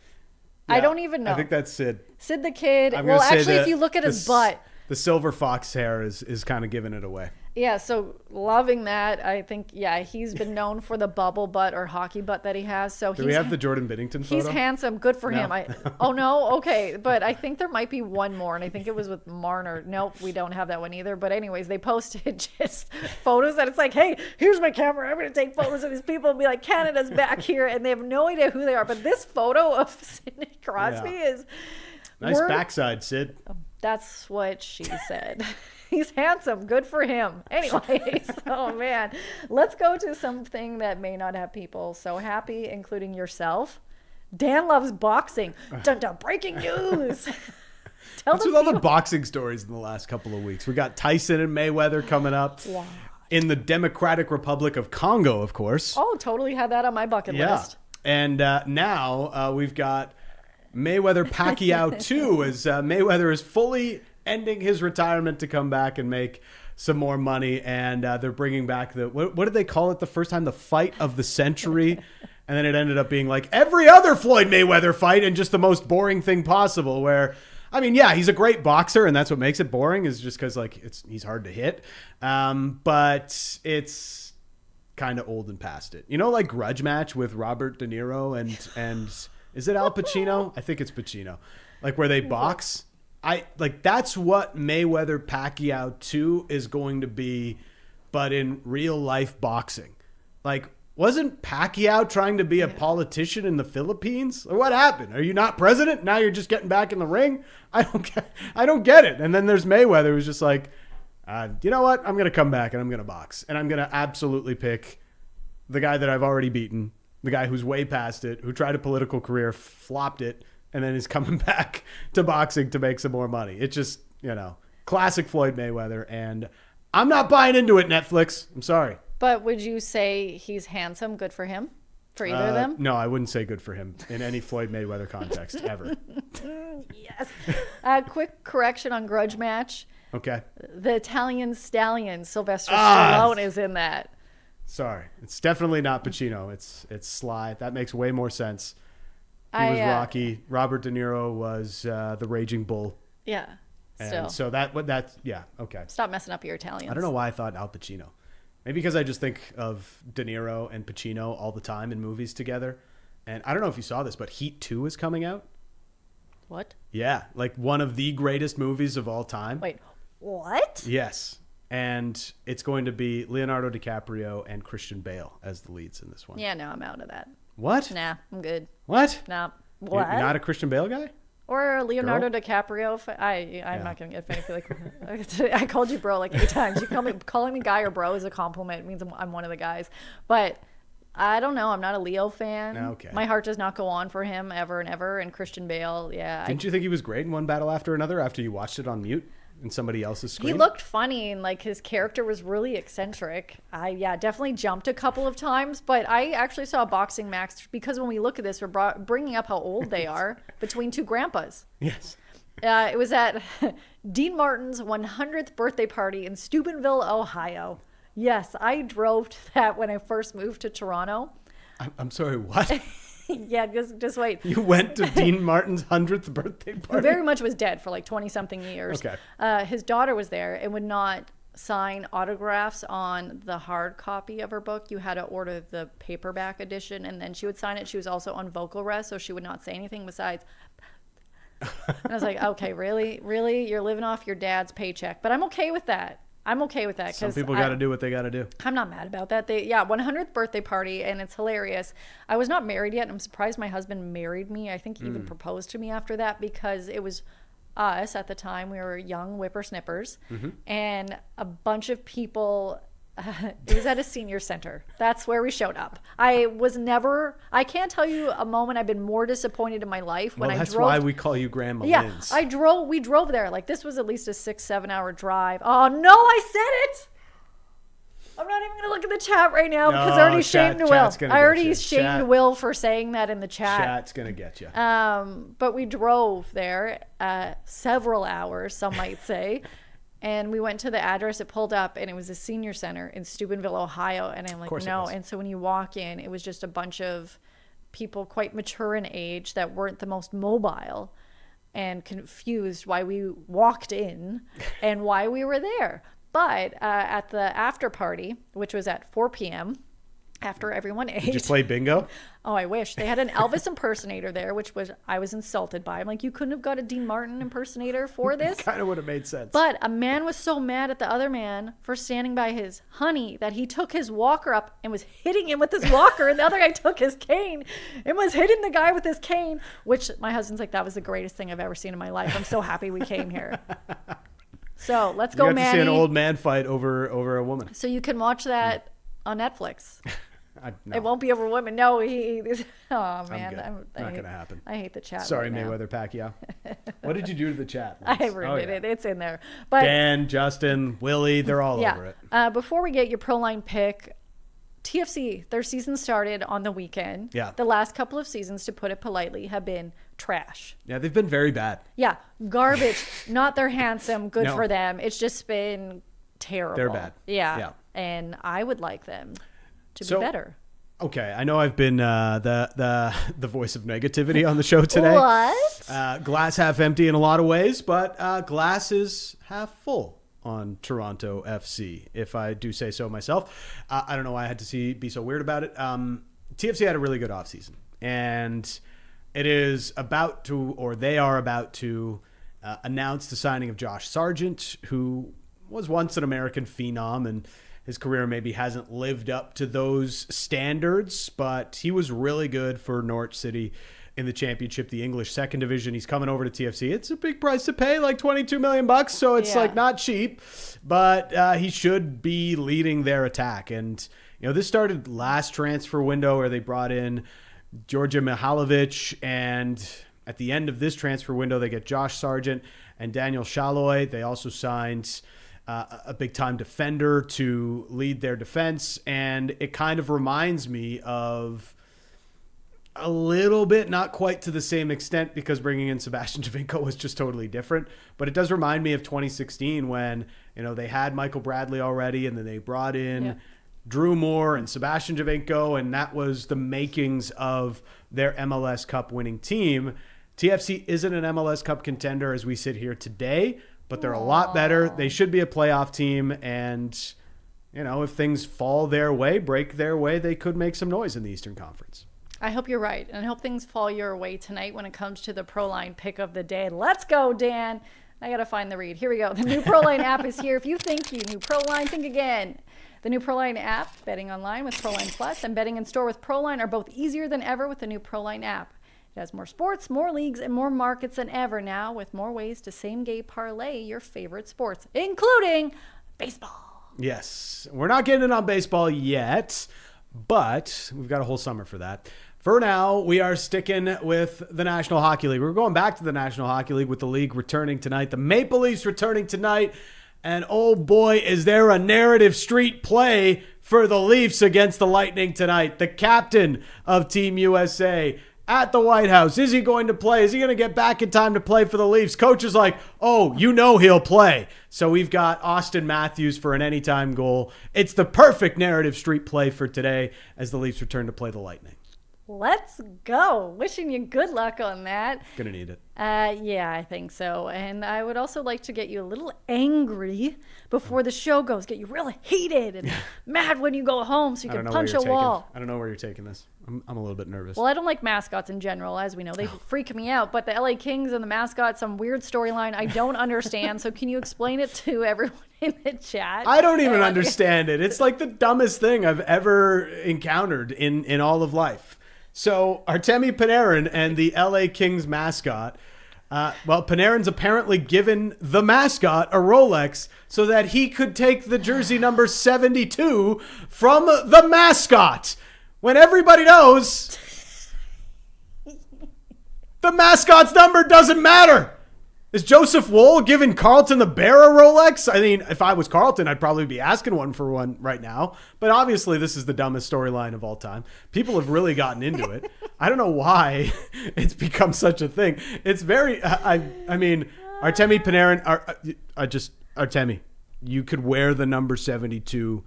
Yeah, I don't even know. I think that's Sid. Sid the Kid. Well, actually, if you look at his butt. The silver fox hair is kind of giving it away. Yeah, so loving that. I think, he's been known for the bubble butt or hockey butt that he has. So do we have the Jordan Binnington photo? He's handsome. Good for him. Oh, no? Okay. But I think there might be one more, and I think it was with Marner. Nope, we don't have that one either. But anyways, they posted just photos that it's like, hey, here's my camera. I'm going to take photos of these people and be like, Canada's back here. And they have no idea who they are. But this photo of Sidney Crosby is... Nice backside, Sid. That's what she said. He's handsome. Good for him. Anyways, oh man. Let's go to something that may not have people so happy, including yourself. Dan loves boxing. Dun dun, breaking news. What's with all the boxing stories in the last couple of weeks? We got Tyson and Mayweather coming up. Wow. In the Democratic Republic of Congo, of course. Oh, totally had that on my bucket list. And now we've got Mayweather-Pacquiao 2 as Mayweather is fully ending his retirement to come back and make some more money. And they're bringing back what did they call it the first time? The fight of the century. And then it ended up being like every other Floyd Mayweather fight and just the most boring thing possible where, I mean, yeah, he's a great boxer and that's what makes it boring is just because like he's hard to hit. But it's kind of old and past it. You know, like Grudge Match with Robert De Niro and is it Al Pacino? I think it's Pacino. Like where they box. That's what Mayweather Pacquiao 2 is going to be, but in real life boxing. Like, wasn't Pacquiao trying to be a politician in the Philippines? Or what happened? Are you not president? Now you're just getting back in the ring? I don't get it. And then there's Mayweather who's just like, you know what? I'm going to come back and I'm going to box. And I'm going to absolutely pick the guy that I've already beaten, the guy who's way past it, who tried a political career, flopped it, and then is coming back to boxing to make some more money. It's just, classic Floyd Mayweather. And I'm not buying into it, Netflix. I'm sorry. But would you say he's handsome? Good for him? For either of them? No, I wouldn't say good for him in any Floyd Mayweather context ever. Yes. Quick correction on Grudge Match. Okay. The Italian stallion, Sylvester Stallone, is in that. Sorry. It's definitely not Pacino. It's Sly. That makes way more sense. He was Rocky. Robert De Niro was the Raging Bull. Yeah. And so okay. Stop messing up your Italians. I don't know why I thought Al Pacino. Maybe because I just think of De Niro and Pacino all the time in movies together. And I don't know if you saw this, but Heat 2 is coming out. What? Yeah, like one of the greatest movies of all time. Wait, what? Yes. And it's going to be Leonardo DiCaprio and Christian Bale as the leads in this one. Yeah, no, I'm out of that. What? Nah, I'm good. What? Nah. What? You're not a Christian Bale guy? Or Leonardo DiCaprio. I'm not going to get fancy. I called you bro like 8 times. Calling me guy or bro is a compliment. It means I'm one of the guys. But I don't know. I'm not a Leo fan. Okay. My heart does not go on for him ever and ever. And Christian Bale, yeah. Didn't you think he was great in One Battle After Another after you watched it on mute in somebody else's screen? He looked funny and like his character was really eccentric. I definitely jumped a couple of times, but I actually saw a boxing match because when we look at this, we're bringing up how old they are between two grandpas. Yes. It was at Dean Martin's 100th birthday party in Steubenville, Ohio. Yes, I drove to that when I first moved to Toronto. I'm sorry, what? Yeah, just wait. You went to Dean Martin's 100th birthday He party? very much was dead for like 20-something years. Okay. His daughter was there and would not sign autographs on the hard copy of her book. You had to order the paperback edition, and then she would sign it. She was also on vocal rest, so she would not say anything besides. And I was like, okay, really? You're living off your dad's paycheck. But I'm okay with that. Some people got to do what they got to do. I'm not mad about that. 100th birthday party, and it's hilarious. I was not married yet, and I'm surprised my husband married me. I think he even proposed to me after that, because it was us at the time. We were young whippersnippers, and a bunch of people. It was at a senior center. That's where we showed up. I can't tell you a moment I've been more disappointed in my life when I drove. That's why we call you Grandma Yeah, Linz. we drove there. Like, this was at least a 6-7 hour drive. Oh no, I said it. I'm not even going to look at the chat right now because I already shamed Will. I already shamed Will for saying that in the chat. Chat's going to get you. But we drove there several hours, some might say. And we went to the address. It pulled up, and it was a senior center in Steubenville, Ohio. And I'm like, no. And so when you walk in, it was just a bunch of people quite mature in age that weren't the most mobile, and confused why we walked in and why we were there. But at the after party, which was at 4 p.m., after everyone ate. Did you play bingo? Oh, I wish. They had an Elvis impersonator there, I was insulted by. I'm like, you couldn't have got a Dean Martin impersonator for this? Kind of would have made sense. But a man was so mad at the other man for standing by his honey that he took his walker up and was hitting him with his walker, and the other guy took his cane and was hitting the guy with his cane, which my husband's like, that was the greatest thing I've ever seen in my life. I'm so happy we came here. So let's go, Manny. You got to see an old man fight over a woman. So you can watch that on Netflix. No. It won't be over women. No, oh man, not going to happen. I hate the chat. Sorry, right Mayweather Pacquiao. What did you do to the chat? I ruined it. It's in there. But Dan, Justin, Willie, they're all over it. Before we get your pro line pick, TFC, their season started on the weekend. Yeah. The last couple of seasons, to put it politely, have been trash. Yeah, they've been very bad. Yeah, garbage. Not they're handsome. Good for them. It's just been terrible. They're bad. Yeah. And I would like them to be better. Okay, I know I've been the voice of negativity on the show today. What? Glass half empty in a lot of ways, but glass is half full on Toronto FC, if I do say so myself. I don't know why I had to be so weird about it. TFC had a really good offseason, and it is about to, or they are about to, announce the signing of Josh Sargent, who was once an American phenom, and his career maybe hasn't lived up to those standards, but he was really good for Norwich City in the championship, the English second division. He's coming over to TFC. It's a big price to pay, like $22 million, so it's like not cheap, but he should be leading their attack. And this started last transfer window where they brought in Georgia Mihalovic, and at the end of this transfer window, they get Josh Sargent and Daniel Shaloy. They also signed a big-time defender to lead their defense, and it kind of reminds me of a little bit, not quite to the same extent, because bringing in Sebastian Giovinco was just totally different, but it does remind me of 2016 when they had Michael Bradley already, and then they brought in Drew Moore and Sebastian Giovinco, and that was the makings of their MLS Cup winning team. TFC isn't an MLS Cup contender as we sit here today, but they're a lot better. They should be a playoff team, and if things fall their way, break their way, they could make some noise in the Eastern Conference. I hope you're right, and I hope things fall your way tonight when it comes to the Proline pick of the day. Let's go, Dan. I got to find the read. Here we go. The new Proline app is here. If you think you knew Proline, think again. The new Proline app, betting online with Proline Plus and betting in store with Proline are both easier than ever with the new Proline app. It has more sports, more leagues, and more markets than ever now, with more ways to same-game parlay your favorite sports, including baseball. Yes. We're not getting in on baseball yet, but we've got a whole summer for that. For now, we are sticking with the National Hockey League. We're going back to the National Hockey League with the league returning tonight. The Maple Leafs returning tonight. And oh boy, is there a narrative street play for the Leafs against the Lightning tonight. The captain of Team USA, at the White House. Is he going to play? Is he going to get back in time to play for the Leafs? Coach is like, oh, you know he'll play. So we've got Austin Matthews for an anytime goal. It's the perfect narrative street play for today as the Leafs return to play the Lightning. Let's go. Wishing you good luck on that. Gonna need it. Yeah, I think so. And I would also like to get you a little angry before the show goes. Get you really heated and mad when you go home so you can punch a wall. I don't know where you're taking this. I'm a little bit nervous. Well, I don't like mascots in general, as we know. They freak me out. But the LA Kings and the mascot, some weird storyline I don't understand. So can you explain it to everyone in the chat? I don't even understand it. It's like the dumbest thing I've ever encountered in all of life. So Artemi Panarin and the LA Kings mascot, Panarin's apparently given the mascot a Rolex so that he could take the jersey number 72 from the mascot. When everybody knows the mascot's number doesn't matter. Is Joseph Wool giving Carlton the Bear a Rolex? I mean, if I was Carlton, I'd probably be asking one for one right now. But obviously, this is the dumbest storyline of all time. People have really gotten into it. I don't know why it's become such a thing. It's very, I mean, Artemi Panarin, Artemi, you could wear the number 72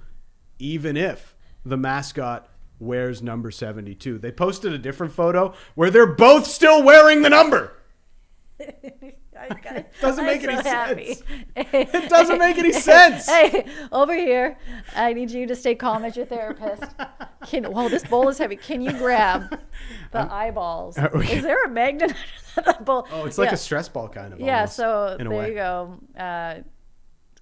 even if the mascot wears number 72. They posted a different photo where they're both still wearing the number. It doesn't make any sense. It doesn't make any sense. Hey, over here, I need you to stay calm as your therapist. Whoa, this bowl is heavy. Can you grab the eyeballs? Is there a magnet under the bowl? Oh, it's like a stress ball kind of. Yeah, almost, so there you go.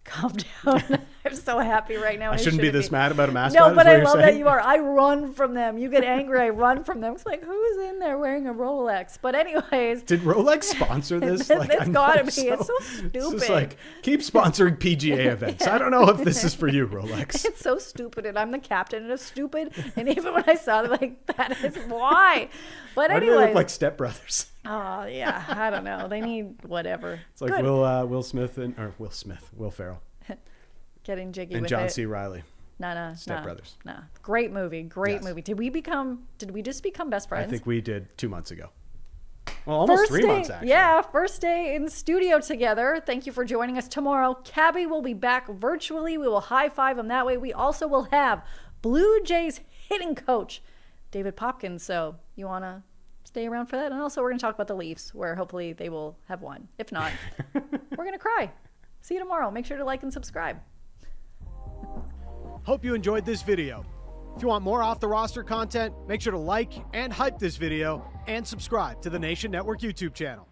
Calm down. I'm so happy right now. I shouldn't be this mad about a mascot. No, but I love that you are. I run from them. You get angry, I run from them. It's like, who's in there wearing a Rolex? But anyways. Did Rolex sponsor this? It's got to be. So. It's so stupid. It's just like, keep sponsoring PGA events. Yeah. I don't know if this is for you, Rolex. It's so stupid, and I'm the captain, and it's stupid. And even when I saw it, like, that is why. But why do they look like stepbrothers? Oh, yeah. I don't know. They need whatever. It's like Will Ferrell. Getting jiggy and with John it. C. Reilly. No. Step Brothers. No. Great movie. Great movie. Did we just become best friends? I think we did 2 months ago. Well, almost 3 months, actually. Yeah, first day in studio together. Thank you for joining us tomorrow. Cabby will be back virtually. We will high five him that way. We also will have Blue Jays hitting coach David Popkins. So you want to stay around for that? And also we're going to talk about the Leafs, where hopefully they will have won. If not, we're going to cry. See you tomorrow. Make sure to like and subscribe. Hope you enjoyed this video. If you want more off the roster content, make sure to like and hype this video and subscribe to the Nation Network YouTube channel.